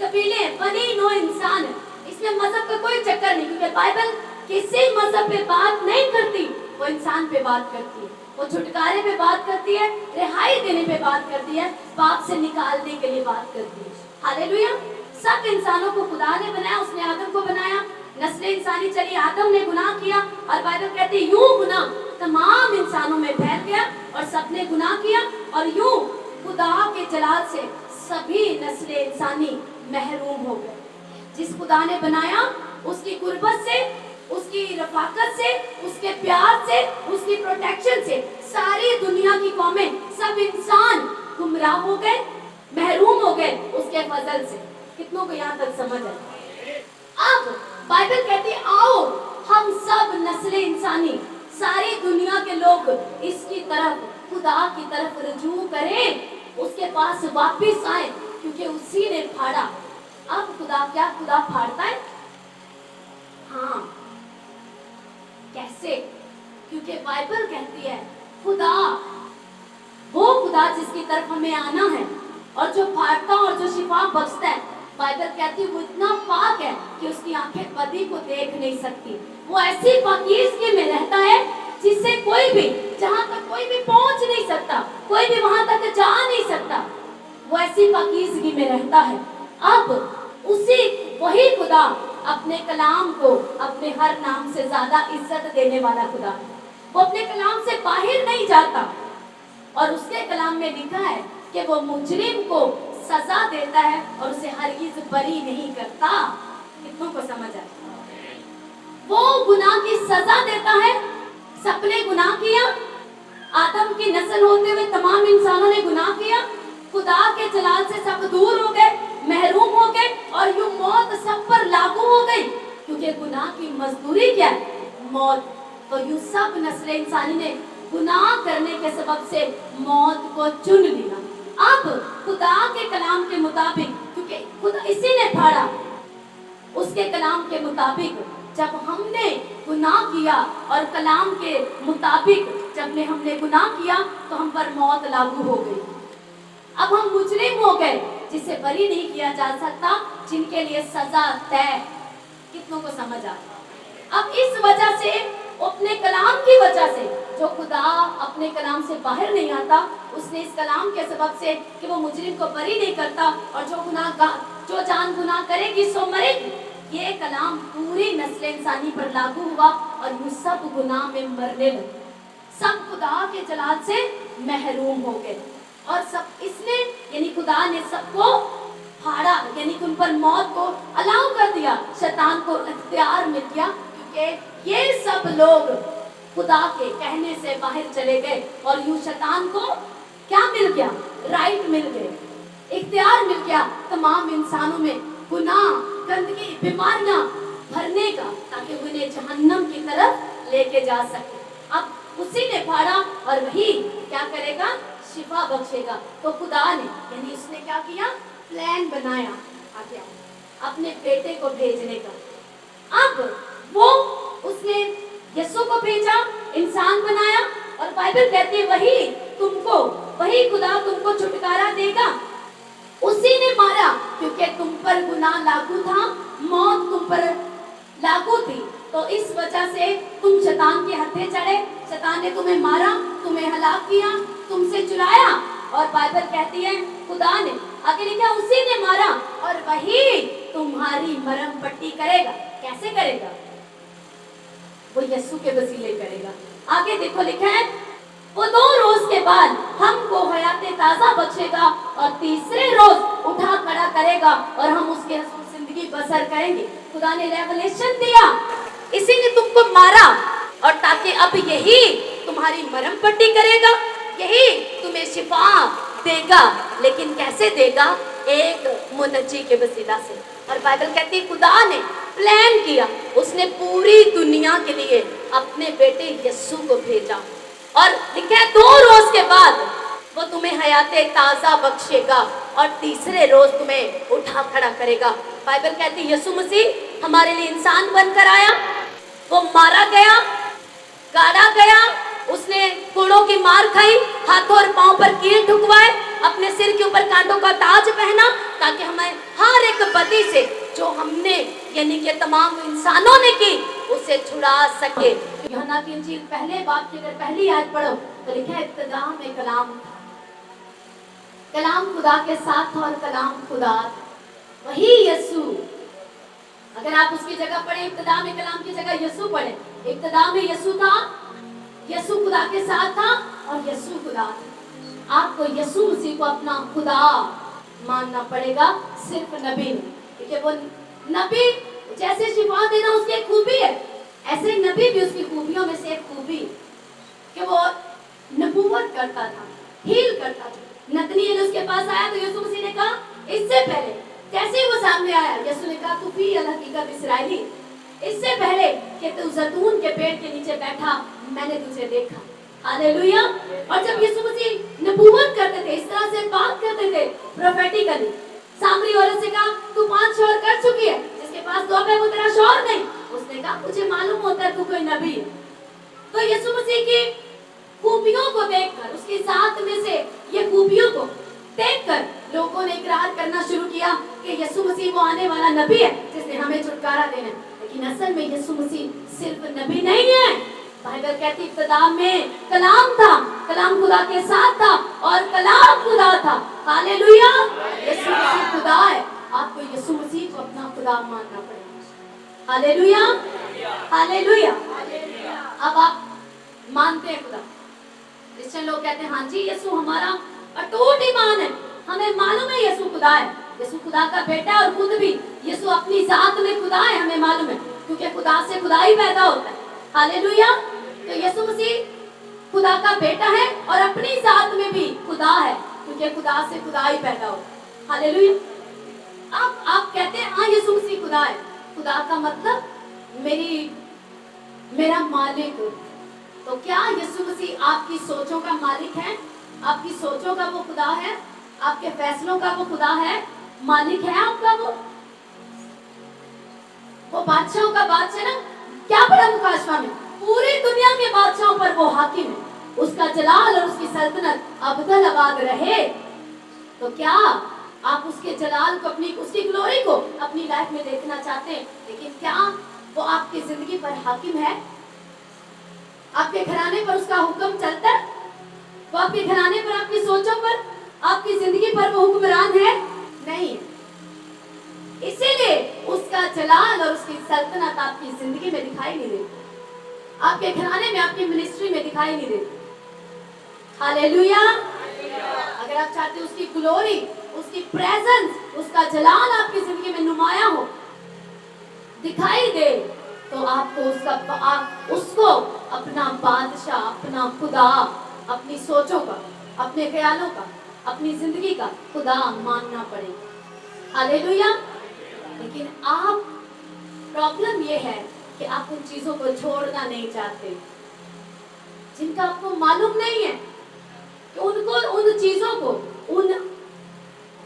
कबीले, बनी नो इंसान। इसमें मजहब का कोई चक्कर नहीं, क्योंकि बाइबल किसी मजहब पे बात नहीं करती, वो इंसान पे बात करती है, वो छुटकारे पे बात करती है, रिहाई देने पे बात करती है, पाप से निकालने के लिए बात करती है। हालेलुया। सब इंसानों को खुदा ने बनाया, उसने आदम को बनाया, नस्ल इंसानी चली, आदम ने गुनाह किया, और बाइबल कहती है यूं गुनाह तमाम इंसानों में फैल गया और सबने गुनाह किया, और यूं खुदा के जलाल से सभी नस्ल इंसानी महरूम हो गए। जिस खुदा ने बनाया उसकी गुर्बत से, उसकी रफाकत से, उसके प्यार से, उसकी प्रोटेक्शन से सारी दुनिया की कौमें, सब इंसान गुमराह हो गए, महरूम हो गए उसके फजल से। कितनों को यहाँ तक समझ आए? अब बाइबल कहती है आओ हम सब नस्ल इंसानी, सारी दुनिया के लोग इसकी तरफ, खुदा की तरफ रुजू करें, उसके पास वापिस आए, क्योंकि उसी ने फाड़ा। अब खुदा फाड़ता है? हाँ। कैसे? क्योंकि बाइबल कहती है खुदा, वो खुदा जिसकी तरफ हमें आना है और जो फाड़ता और जो शिफा बख्शता है, बाइबल कहती है वो इतना पाक है कि उसकी आंखें बदी को देख नहीं सकती। वो ऐसी पाकीज़गी में रहता है जिससे कोई भी, जहां तक कोई भी पहुंच नहीं सकता, कोई भी वहां तक जा नहीं सकता, वो ऐसी पाकीज़गी में रहता है। अब वही खुदा अपने कलाम को अपने हर नाम से ज्यादा इज्जत देने वाला खुदा है। वो अपने कलाम से बाहर नहीं जाता और उसके कलाम में लिखा है कि वो मुजरिम को सजा देता है और उसे हरगिज बरी नहीं करता। कितनों को समझ आया? वो गुनाह की सजा देता है। सबने गुनाह किया, आदम की नस्ल होते हुए तमाम इंसानों ने गुनाह किया, खुदा के जलाल से सब दूर हो गए, महरूम हो गए और यूं मौत सब पर लागू हो गई, क्योंकि गुनाह की मजदूरी क्या है? मौत। तो यूं सब नस्ल इंसानी ने गुनाह करने के सबब से मौत को चुन लिया। अब खुदा के कलाम के मुताबिक, क्योंकि खुदा इसी ने फाड़ा, उसके कलाम के मुताबिक जब हमने गुनाह किया और कलाम के मुताबिक जब हमने गुनाह किया तो हम पर मौत लागू हो गई। अब हम मुजरिम हो गए जिसे बरी नहीं किया जा सकता, जिनके लिए सजा तय। कितनों को समझ आ? अब इस वजह से, अपने कलाम की वजह से, जो खुदा अपने कलाम से बाहर नहीं आता, उसने इस कलाम के सबब से कि वो मुजरिम को बरी नहीं करता और जो जान गुनाह करेगी सो मरेगी, ये कलाम पूरी नस्ल इंसानी पर लागू हुआ और वो सब गुनाह में मरने लगे। सब खुदा के जलाल से महरूम हो गए और सब इसने, यानी खुदा ने सबको फाड़ा, यानी उन पर मौत को अलाउ कर दिया, शैतान को इख्तियार मिल गया, क्योंकि ये सब लोग खुदा के कहने से बाहर चले गए और यूं शैतान को क्या मिल गया? राइट मिल गए, इख्तियार मिल गया तमाम इंसानों में गुनाह, गंदगी, बीमारियां भरने का, ताकि उन्हें जहन्नम की तरफ लेके जा सके। अब उसी ने फाड़ा और वही क्या करेगा? शिफा बख्शेगा। तो खुदा ने, यानी उसने क्या किया? प्लान बनाया आगे अपने बेटे को भेजने का। अब वो उसने यीशु को भेजा, इंसान बनाया और बाइबल कहती है वही खुदा तुमको छुटकारा देगा। उसी ने मारा क्योंकि तुम पर गुनाह लागू था, मौत तुम पर लागू थी, तो इस वजह से तुम शैतान के हत्थे चढ़े, शैतान ने तुम्हें मारा, तुम्हें हलाक किया, तुमसे चुराया। और बाइबल कहती है खुदा ने, आगे लिखा उसी ने मारा और वही तुम्हारी मरहम पट्टी करेगा। कैसे करेगा? वो यीशु के वसीले करेगा। आगे देखो लिखा है वो 2 रोज के बाद हमको हयाते ताजा बख्शेगा और तीसरे रोज उठा खड़ा करेगा और हम उसके हसूल जिंदगी बसर करेंगे। खुदा ने रेवलेशन दिया, इसी ने तुमको मारा और ताकि अब यही तुम्हारी मरहम पट्टी करेगा, यही तुम्हें शिफा देगा। लेकिन कैसे देगा? एक मुनज्जी के वसीला से। और बाइबल कहती है खुदा ने प्लान किया, उसने पूरी दुनिया के लिए अपने बेटे यीशु को भेजा और लिखा है 2 रोज के बाद वो तुम्हें हयाते ताजा बख्शेगा और तीसरे रोज तुम्हें उठा खड़ा करेगा। बाइबल कहती है यीशु मसीह हमारे लिए इंसान बनकर आया, वो मारा गया, गाड़ा गया, उसने कोड़ों की मार खाई, हाथों और पांव पर कील ठुकवाए, अपने सिर के ऊपर कांटों का ताज पहना, ताकि हमें हर एक बदी से जो हमने यानी कि तमाम इंसानों ने की उसे छुड़ा सके। यूहन्ना की इंजील पहले बाब की अगर पहली आयत पढ़ो तो लिखा है इब्तिदा में कलाम था, कलाम खुदा के साथ था और कलाम खुदा था। वही यीशु, अगर आप उसकी जगह पढ़े इब्तिदा में कलाम की जगह यीशु पढ़े, इब्तिदा में यीशु था, यीशु खुदा के साथ था और यीशु खुदा था। आपको यीशु मसीह को अपना खुदा मानना पड़ेगा, सिर्फ नबी नहीं, क्योंकि वो नबी जैसे शिफा देना उसकी एक खूबी है, ऐसे नबी भी उसकी खूबियों में से एक खूबी कि वो नबूवत करता था, हील करता था। नतनीएल उसके उसके पास आया तो यीशु मसीह ने कहा, इससे पहले जैसे ही वो सामने आया, यीशु ने कहा, तू भी अल हकीकत इस्राएली, इससे पहले कि तू जैतून के पेड़ के नीचे बैठा, मैंने तुझे देखा। हालेलुया। और जब यीशु मसीह नबूवत करते थे, इस तरह से बात करते थे प्रोफेटिकली, सामरी औरत से कहा, तू 5 शौहर कर चुकी है, जिसके पास 2 है वो तेरा शौहर नहीं। उसने कहा, मुझे मालूम होता है तू कोई नबी है। तो यीशु मसीह की खूबियों को देखकर, उसकी जात में से ये खूबियों को देखकर लोगों ने इकरार करना शुरू किया कि यीशु मसीह वो आने वाला नबी है जिसने हमें छुटकारा देना है। लेकिन असल में यीशु मसीह सिर्फ नबी नहीं है। बाइबल कहती इब्तिदा में कलाम था, कलाम खुदा के साथ था और कलाम खुदा था। हालेलुया। यीशु मसीह खुदा है। आपको यीशु मसीह को अपना खुदा मानना पड़ेगा। Hallelujah, hallelujah. अब आप मानते हैं खुदा। क्रिश्चियन लोग कहते हैं, हाँ जी यीशु हमारा अटूट ईमान है, हमें मालूम है यीशु खुदा है, यीशु खुदा का बेटा है और खुद भी यीशु अपनी जात में खुदा है, हमें मालूम है, क्योंकि खुदा से खुदा ही पैदा होता है। हालेलुया। तो यीशु मसीह खुदा का बेटा है और अपनी जात में भी खुदा है, क्योंकि खुदा से खुदा ही पैदा होता है। हालेलुया। अब आप कहते हैं हाँ यीशु मसीह खुदा है। खुदा का मतलब मेरा मालिक। तो क्या यीशु मसीह आपकी सोचों का मालिक है? आपकी सोचों का वो खुदा है, आपके फैसलों का वो खुदा है, मालिक है आपका वो बादशाहों का बादशाह ना। क्या पढ़ा मुकाशवा में? पूरी दुनिया के बादशाहों पर वो हाकिम है, उसका जलाल और उसकी सल्तनत अबदल आबाद रहे। तो क्या आप उसके जलाल को, उसकी ग्लोरी को अपनी लाइफ में देखना चाहते हैं? लेकिन क्या वो आपकी जिंदगी पर हाकिम है? आपके घराने पर उसका हुक्म चलता है? वो आपके घराने पर, आपकी सोचों पर, आपकी जिंदगी पर वो हुक्मरान है? नहीं। इसीलिए उसका जलाल और उसकी सल्तनत आपकी जिंदगी में दिखाई नहीं देती, आपके घराने में, आपकी मिनिस्ट्री में दिखाई नहीं देती। हालेलुया। अगर आप चाहते हो उसकी ग्लोरी, उसकी प्रेजेंस, उसका जलाल आपकी जिंदगी में नुमाया हो, दिखाई दे, तो आपको उसको अपना बादशाह, अपना खुदा, अपनी सोचों का, अपने ख्यालों का, अपनी जिंदगी का खुदा मानना पड़ेगा। हालेलुया। लेकिन आप, प्रॉब्लम ये है कि आप उन चीजों को छोड़ना नहीं चाहते जिनका आपको मालूम नहीं है कि उन चीजों को, उन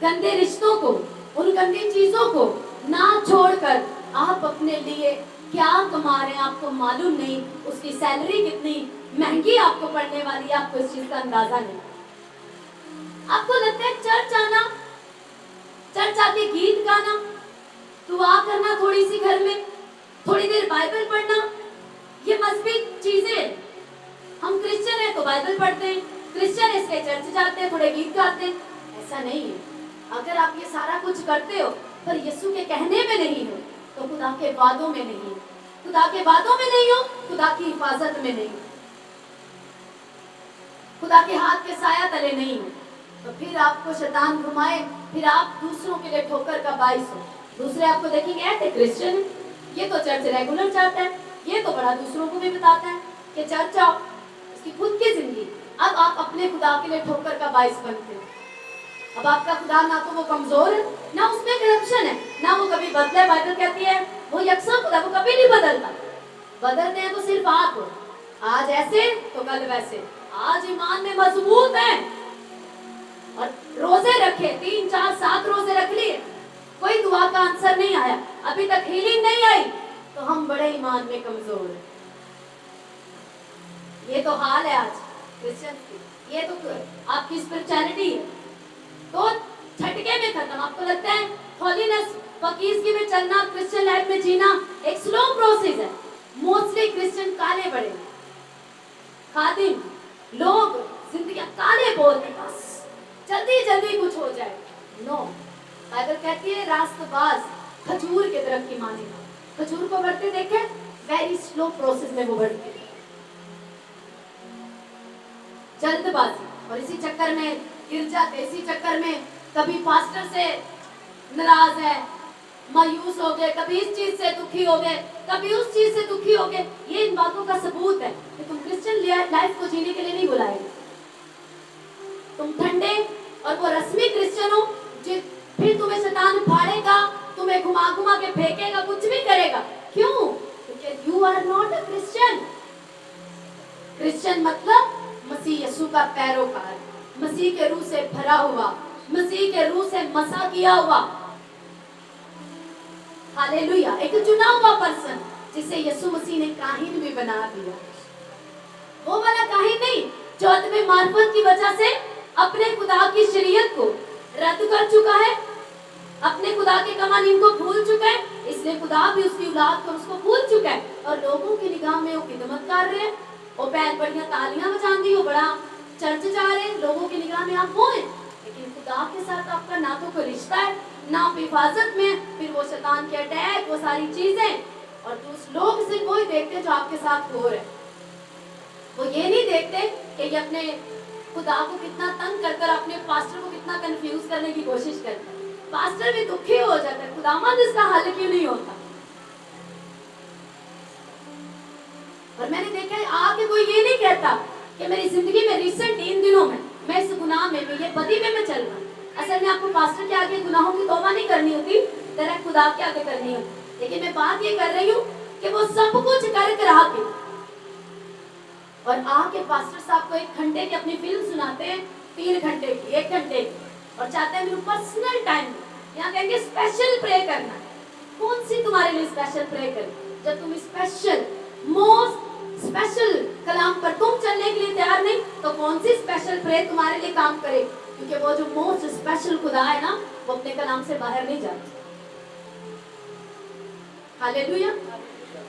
गंदे रिश्तों को, उन गंदी चीजों को ना छोड़कर आप अपने लिए क्या कमा रहे हैं आपको मालूम नहीं, उसकी सैलरी कितनी महंगी आपको पड़ने वाली है, आपको इस चीज का अंदाजा नहीं। आपको लगता है चर्च आना, चर्च आके गीत गाना, दुआ करना थोड़ी सी घर में, थोड़ी देर बाइबल पढ़ना, ये मजहबी चीजें, हम क्रिश्चियन है तो बाइबल पढ़ते हैं, क्रिश्चियन है इसलिए चर्च जाते हैं, थोड़े गीत गाते हैं। ऐसा नहीं है। अगर आप ये सारा कुछ करते हो पर यीशु के कहने में नहीं हो, तो खुदा के वादों में नहीं हो, खुदा के वादों में नहीं हो, खुदा की हिफाजत में नहीं हो, खुदा के हाथ के साया तले नहीं हो, तो फिर आपको शैतान घुमाए, फिर आप दूसरों के लिए ठोकर का बाइस हो। दूसरे आपको देखेंगे ऐसे क्रिश्चियन है, ये तो चर्च रेगुलर जाता है, ये तो बड़ा दूसरों को भी बताता है कि चर्च आओ, इसकी खुद की जिंदगी। अब आप अपने खुदा के लिए ठोकर का बाइस बनते हो। अब आपका खुदा ना तो वो कमजोर है, ना उसमें करप्शन है, ना वो कभी बदले। बाइबल कहती है वो यकसा खुदा, वो कभी नहीं बदलता। बदलते हैं तो सिर्फ आप, आज ऐसे तो कल वैसे। आज ईमान में मजबूत है और रोजे रखे, 3 4 7 रोजे रख लिए, कोई दुआ का आंसर नहीं आया, अभी तक हीलिंग नहीं आई, तो हम बड़े ईमान में कमजोर हैं। ये तो हाल है आज क्रिश्चियन की, ये तो आपकी स्पिरिचुअलिटी है तो झटके में खत्म। आपको लगता है हॉलीनेस, फकीज़गी में चलना, क्रिश्चियन लाइफ में जीना एक स्लो प्रोसेस है। मोस्टली क्रिश्चियन काले बड़े खादिम लोग, जिंदगी काले बोलते, बस जल्दी जल्दी कुछ हो जाए। नो, बाइबल कहती है रास्तबाज खजूर के तरफ की मानेगा। खजूर को बढ़ते देखे, वेरी स्लो प्रोसेस में वो बढ़ती है, जल्दबाजी, और इसी चक्कर में गिर जाते। इसी चक्कर में कभी पास्टर से नाराज है, मायूस हो गए, कभी इस चीज से दुखी हो गए, कभी उस चीज से दुखी हो गए। ये इन बातों का सबूत है कि तुम क्रिश्चियन लाइफ को जीने के लिए नहीं बुलाए। तुम ठंडे और वो रस्मी क्रिश्चियनों, फिर तुम्हें शैतान फाड़ेगा, तुम्हें घुमा घुमा के फेंकेगा, कुछ भी करेगा। क्यों? क्योंकि you are not a Christian. Christian मतलब मसीह यीशु का पैरोकार, मसीह के रूह से भरा हुआ, मसीह के रूह से मसा किया हुआ, हालेलुया, एक चुना हुआ पर्सन जिसे यीशु मसीह ने काहिन भी बना दिया। वो वाला काहिन नहीं जो आदमी मार्फत की वजह से अपने खुदा की शरीयत को रद्द कर चुका है, अपने खुदा के कवानीन को भूल चुका है, इसलिए खुदा भी उसकी औलाद को उसको भूल चुका है। और लोगों की निगाह में वो खिदमत कर रहे हैं, वो पैर बढ़िया तालियां बजाती, वो बड़ा चर्च जा रहे हैं, लोगों की निगाह में आप वो हैं, लेकिन खुदा के साथ आपका ना तो कोई रिश्ता है, ना आप हिफाजत में, फिर वो शैतान के अटैक, वो सारी चीजें, और लोग सिर्फ वही देखते जो आपके साथ हो रहे हैं। वो ये नहीं देखते कि ये अपने खुदा को कितना तंग कर अपने पास्टर को कितना कंफ्यूज करने की कोशिश करते हैं। पास्टर भी दुखी हो जाता है, खुदावंद इसका हल क्यों नहीं होता। और मैंने देखा है आके कोई ये नहीं कहता कि मेरी जिंदगी में रिसेंट 3 दिनों में मैं इस गुनाह में ये बदी में मैं चल रहा हूँ। असल में आपको पास्टर के आगे गुनाहों की तौबा नहीं करनी होती, डायरेक्ट खुदा के आगे करनी होती। लेकिन मैं बात ये कर रही हूँ कि वो सब कुछ कर आके और आके पास्टर साहब को 1 घंटे की अपनी फिल्म सुनाते हैं, 3 घंटे की, 1 घंटे की, और चाहते हैं मेरे पर्सनल टाइम यहाँ कहेंगे स्पेशल प्रे करना है। कौन सी तुम्हारे लिए स्पेशल प्रे करनी? जब तुम स्पेशल मोस्ट स्पेशल कलाम पर तुम चलने के लिए तैयार नहीं, तो कौन सी स्पेशल प्रे तुम्हारे लिए काम करे? क्योंकि वो जो मोस्ट स्पेशल खुदा है ना, वो अपने कलाम से बाहर नहीं जाता। हालेलुया।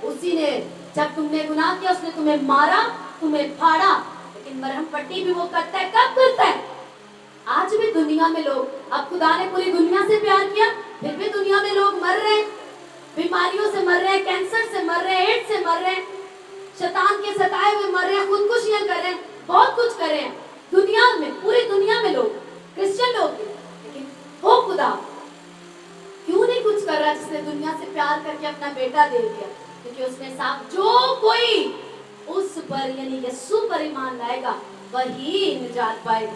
उसी ने जब तुमने गुनाह किया उसने तुम्हें मारा, तुम्हें फाड़ा, लेकिन मरहम पट्टी भी वो करता है। कब करता है? आज भी दुनिया में लोग, अब खुदा ने पूरी दुनिया से प्यार किया, फिर भी दुनिया में लोग मर रहे हैं, बीमारियों से मर रहे हैं, कैंसर से मर रहे हैं, एड्स से मर रहे हैं, शैतान के सताए हुए मर रहे हैं, खुदकुशियां कर रहे हैं, बहुत कुछ कर रहे हैं दुनिया में, पूरी दुनिया में लोग, क्रिश्चियन लोग। लेकिन वो खुदा क्यों नहीं कुछ कर रहा जिसने दुनिया से प्यार करके अपना बेटा दे दिया? क्योंकि उसने साफ, जो कोई उस पर यानी यीशु पर ईमान लाएगा वही निजात पाएगा।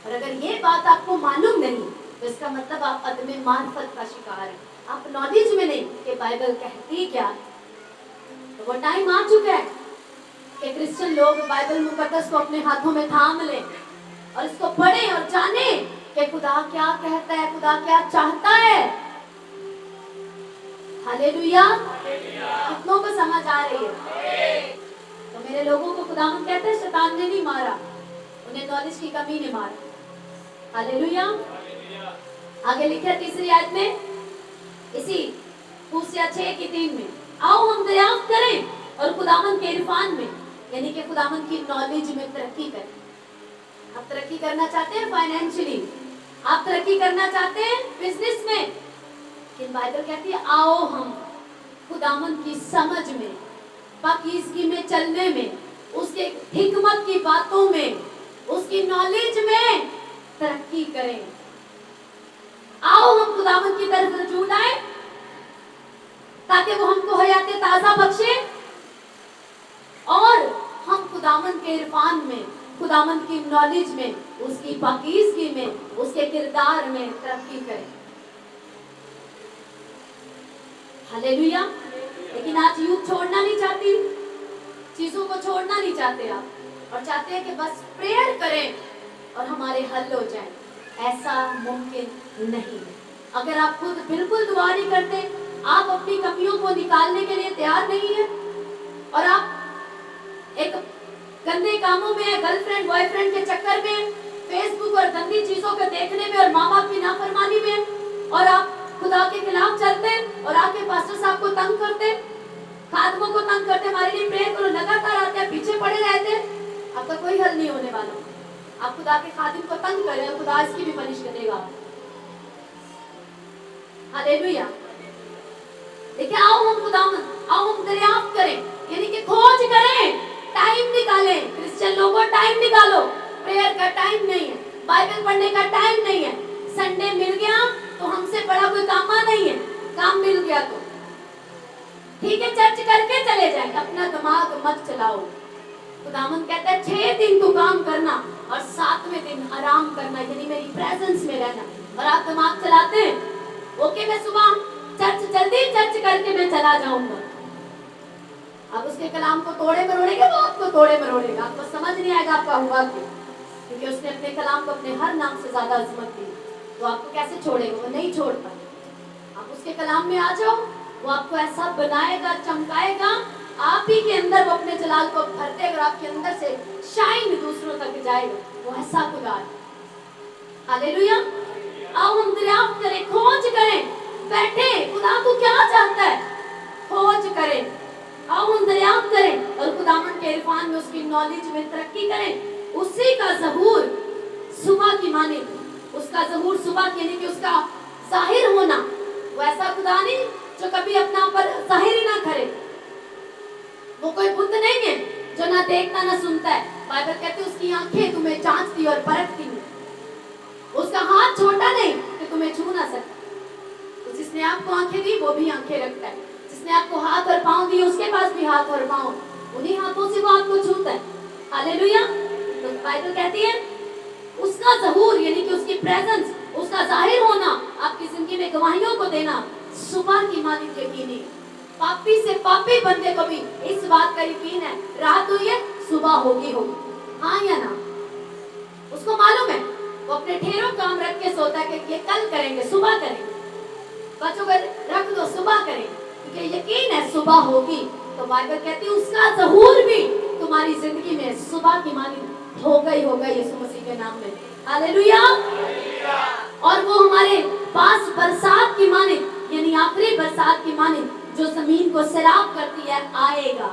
और अगर ये बात आपको मालूम नहीं तो इसका मतलब आप अदम मार्फत का शिकार हैं, आप नॉलेज में नहीं कि बाइबल कहती क्या। तो वो टाइम आ चुका है कि क्रिश्चियन लोग बाइबल मुकद्दस को अपने हाथों में थाम लें और इसको पढ़ें और जानें कि खुदा क्या कहता है, खुदा क्या चाहता है। हालेलुया। कितनों को समझ आ रही है? तो मेरे लोगों को खुदावंद कहते हैं शैतान ने नहीं मारा, उन्हें नॉलेज की कमी ने मारा। हालेलुया। आगे लिखा 3री आयत में, इसी होशिया 6:3 में, आओ हम दरियाफ्त करें और खुदावंद के इरफान में, यानी कि खुदावंद की नॉलेज में तरक्की करें। आप तरक्की करना चाहते हैं फाइनेंशियली, आप तरक्की करना चाहते हैं बिजनेस में, लेकिन बाइबल कहती है आओ हम खुदावंद की समझ में, पाकीज़गी में चलने में, उसके हिकमत की बातों में, उसकी नॉलेज में तरक्की करें। आओ हम खुदावंद की तरफ रजू लाएं ताकि वो हमको हयाते ताजा बख्शे और हम खुदावंद के इरफान में, खुदावंद की नॉलेज में, उसकी पाकीज़गी में, उसके किरदार में तरक्की करें। हालेलुया। लेकिन आज यूथ छोड़ना नहीं चाहती, चीजों को छोड़ना नहीं चाहते आप, और चाहते हैं कि बस प्रेयर करें और हमारे हल हो जाए। ऐसा मुमकिन नहीं है। अगर आप खुद बिल्कुल दुआ नहीं करते, आप अपनी कमियों को निकालने के लिए तैयार नहीं है, और आप एक गंदे कामों में, गर्लफ्रेंड बॉयफ्रेंड के चक्कर में, फेसबुक और गंदी चीजों को देखने में और माँ बाप की नाफरमानी में, और आप खुदा के खिलाफ चलते और आके पास्टर साहब को तंग करते, खादमों को तंग करते, हमारे लिए प्रे करो, लगातार आते हैं, पीछे पड़े रहते, आपका कोई हल नहीं होने वाला। आप खुदा के खादिम को तंग कर रहे हैं, खुदा इसकी भी पनिश करेगा। हालेलुया। देखिए, आओ हम खुदावंद, आओ हम दरियाफ्त करें, यानी कि खोज करें, टाइम निकालें। क्रिश्चियन लोगों टाइम निकालो, प्रेयर का टाइम नहीं है, बाइबल पढ़ने का टाइम नहीं है। संडे मिल गया तो हमसे बड़ा कोई काम नहीं है, काम मिल गया तो ठीक है चर्च करके चले जाएं, अपना दिमाग मत चलाओ। खुदावंद कहता है 6 दिन तू काम करना और 7वें दिन आराम करना, यानी मेरी प्रेजेंस में रहना। और आप दिमाग चलाते हैं, ओके मैं सुबह जल्दी चर्च करके मैं चला जाऊंगा। आप उसके कलाम को तोड़े मरोड़ेंगे, वो आपको तोड़े मरोड़ेगा, आपको समझ नहीं आएगा आपका हुआ क्यों, क्योंकि उसने अपने कलाम को अपने हर नाम से ज्यादा अजमत दी। तो आपको कैसे छोड़ेगा? वो नहीं छोड़ पाएगा। आप उसके कलाम में आ जाओ, वो आपको ऐसा बनाएगा, चमकाएगा, आप ही के अंदर वो अपने जलाल को भरते, अगर आपके अंदर से शाइन दूसरों तक जाएगा, वो ऐसा खुदा है। हालेलुया। आओ हम दरियाफ्त करें, खोज करें, बैठे खुदा तू क्या चाहता है, खोज करें। आओ हम दरियाफ्त करें और खुदावन के इरफान में, उसकी नॉलेज में तरक्की करें। उसी का ज़हूर सुबह की माने, उसका ज़हूर सुबह की, यानी कि उसका जाहिर होना। वो ऐसा खुदा नहीं जो कभी अपना पर जाहिर ही ना करे। वो कोई बुत नहीं है जो ना देखता ना सुनता है। बाइबल कहती है उसकी आंखें तुम्हें जांचती और परखती हैं। उसका हाथ छोटा नहीं कि तुम्हें छू ना सके। तो जिसने आपको आंखें दी वो भी आंखें रखता है, जिसने आपको हाथ और पांव दिए उसके पास भी हाथ और पांव, उन्हीं हाथों से वो आपको छूता है। हालेलुया। तो बाइबल कहती है उसका ज़हूर, यानी कि उसकी प्रेजेंस, उसका जाहिर होना, आपकी जिंदगी में गवाहियों को देना सुबह की मानिंद यकीनी। पापी से पापी बंदे को भी इस बात का यकीन है, रात हुई है सुबह होगी होगी, हाँ या ना। उसको मालूम है, वो अपने ढेरों काम रख के सोता है कि ये कल करेंगे, सुबह करेंगे। बच्चों को रख दो, सुबह करेंगे, क्योंकि यकीन है सुबह होगी। तो बाइबल कहती है उसका ज़हूर भी तुम्हारी जिंदगी में सुबह की मानिंद होगा ही होगा, यीशु मसीह के नाम में। हालेलुया। और वो हमारे पास बरसात की मानिंद, यानी आखिरी बरसात की मानिंद जो जमीन को सैराब करती है, आएगा।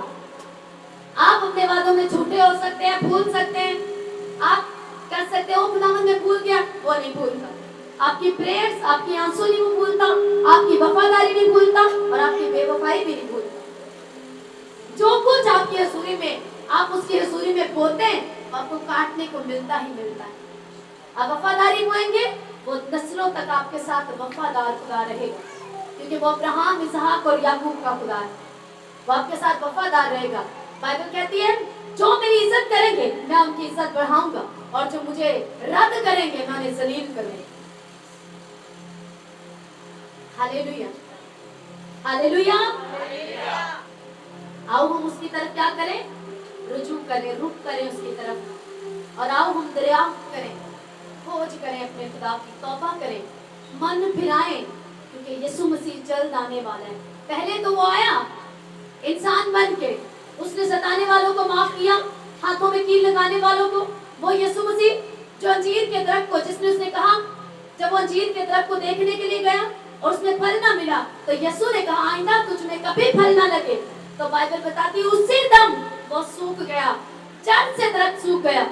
आप अपने वादों में झूठे हो सकते हैं, भूल सकते हैं, आप कर सकते हो खुदावंद मैं भूल गया, वो नहीं भूलता। आपकी प्रेयर्स, आपकी आंसू नहीं वो भूलता, आपकी वफादारी नहीं भूलता और आपकी बेवफाई भी नहीं भूलता। जो कुछ आपकी हजूरी में, आप उसकी हजूरी में बोते हैं, आपको काटने को मिलता ही मिलता है। आप वफादारी बोएंगे, वो नस्लों तक आपके साथ वफादार खुदा रहेगा, क्योंकि वो अब्राहम, इसहाक और याकूब का खुदा है। वो आपके साथ वफादार रहेगा। बाइबल कहती है जो मेरी इज्जत करेंगे मैं उनकी इज्जत बढ़ाऊंगा, और जो मुझे रद्द करेंगे मैं उन्हें जलील करूंगा। Hallelujah, hallelujah. आओ हम उसकी तरफ क्या करें, रुजू करें, रुख करें उसकी तरफ। और आओ हम दरियाफ्त करें, खोज करें अपने खुदा की, तौबा करें, मन फिराएं, क्योंकि यीशु मसीह जल्द आने वाला है। पहले तो वो आया इंसान बन के, उसने सताने वालों को माफ किया, हाथों में कील लगाने वालों को। वो यीशु मसीह जो अंजीर के दरख्त को, जिसने उसने कहा, जब वो अंजीर के दरख्त को देखने के लिए गया और उसमें फल ना मिला, तो यीशु ने कहा आइंदा तुझ में कभी फल ना लगे। तो बाइबल बताती है उसी दम वो सूख गया, जड़ से दरख्त सूख गया,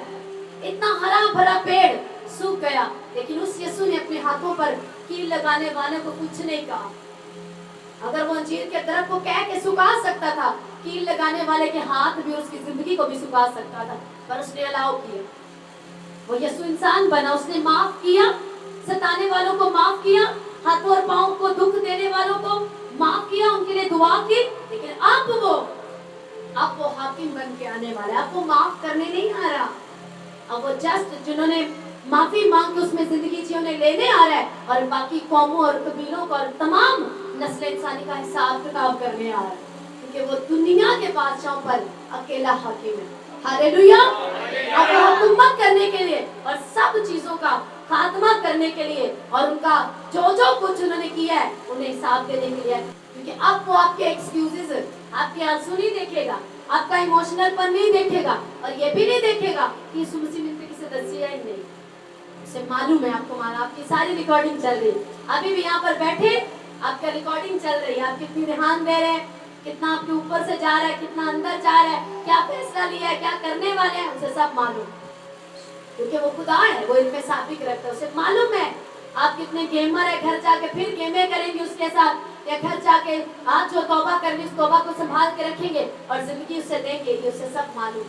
इतना हरा भरा पेड़ सूख गया। लेकिन उस यीशु ने अपने हाथों पर कील लगाने वाले को कुछ नहीं कहा। अगर वो अंजीर के दरख्त को कह के सुखा सकता था, कील लगाने वाले के हाथ भी उसकी जिंदगी को भी सुखा सकता था, पर उसने अलाउ किया। वो यीशु इंसान बना, उसने माफ किया, सताने वालों को माफ किया, हाथों और पांव को दुख देने वालों को माफ किया, उनके लिए दुआ की। लेकिन अब वो हाकिम बन के आने वाला है। अब वो माफ करने नहीं आ रहा, अब वो जस्ट जिन्होंने माफी मांग के उसमें जिंदगी जी उन्हें लेने आ रहा है, और बाकी कौमों और कबीलों का और तमाम नस्ल इंसानी का हिसाब किताब करने आ रहा है, क्योंकि वो दुनिया के बादशाहों पर अकेला हाकिम है। हालेलुया। अब वो हुकूमत करने के लिए और सब चीजों का खात्मा करने के लिए, और उनका जो कुछ उन्होंने किया है उन्हें हिसाब देने के लिए, क्योंकि अब वो आपके एक्सक्यूजेस, आपके आंसू नहीं देखेगा, आपका इमोशनल पन नहीं देखेगा, और ये भी नहीं देखेगा कि यीशु मसीह ने किसी दर्जी है नहीं। उसे मालूम है आपको, माना आपकी सारी रिकॉर्डिंग चल रही है, अभी भी यहाँ पर बैठे आपका रिकॉर्डिंग चल रही है, आप कितनी ध्यान दे रहे हैं, कितना आपके ऊपर से जा रहा है, कितना अंदर जा रहा है, क्या फैसला लिया है, क्या करने वाले हैं, उसे सब मालूम, क्योंकि वो खुदा है, वो इनमें साबिक रखता है। उसे मालूम है आप कितने गेमर है, घर जाके फिर गेमें करेंगे उसके साथ, या घर जाके आज जो तौबा करनी उस तौबा को संभाल के रखेंगे और जिंदगी उससे देंगे, ये उसे सब मालूम।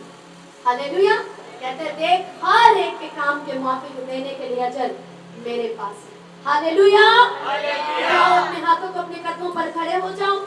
हालेलुया। कहते हैं देख हर एक के काम के मुआफिक देने के लिए अजर मेरे पास। हालेलुया। अपने हाथों को अपने कदमों पर खड़े हो जाओ।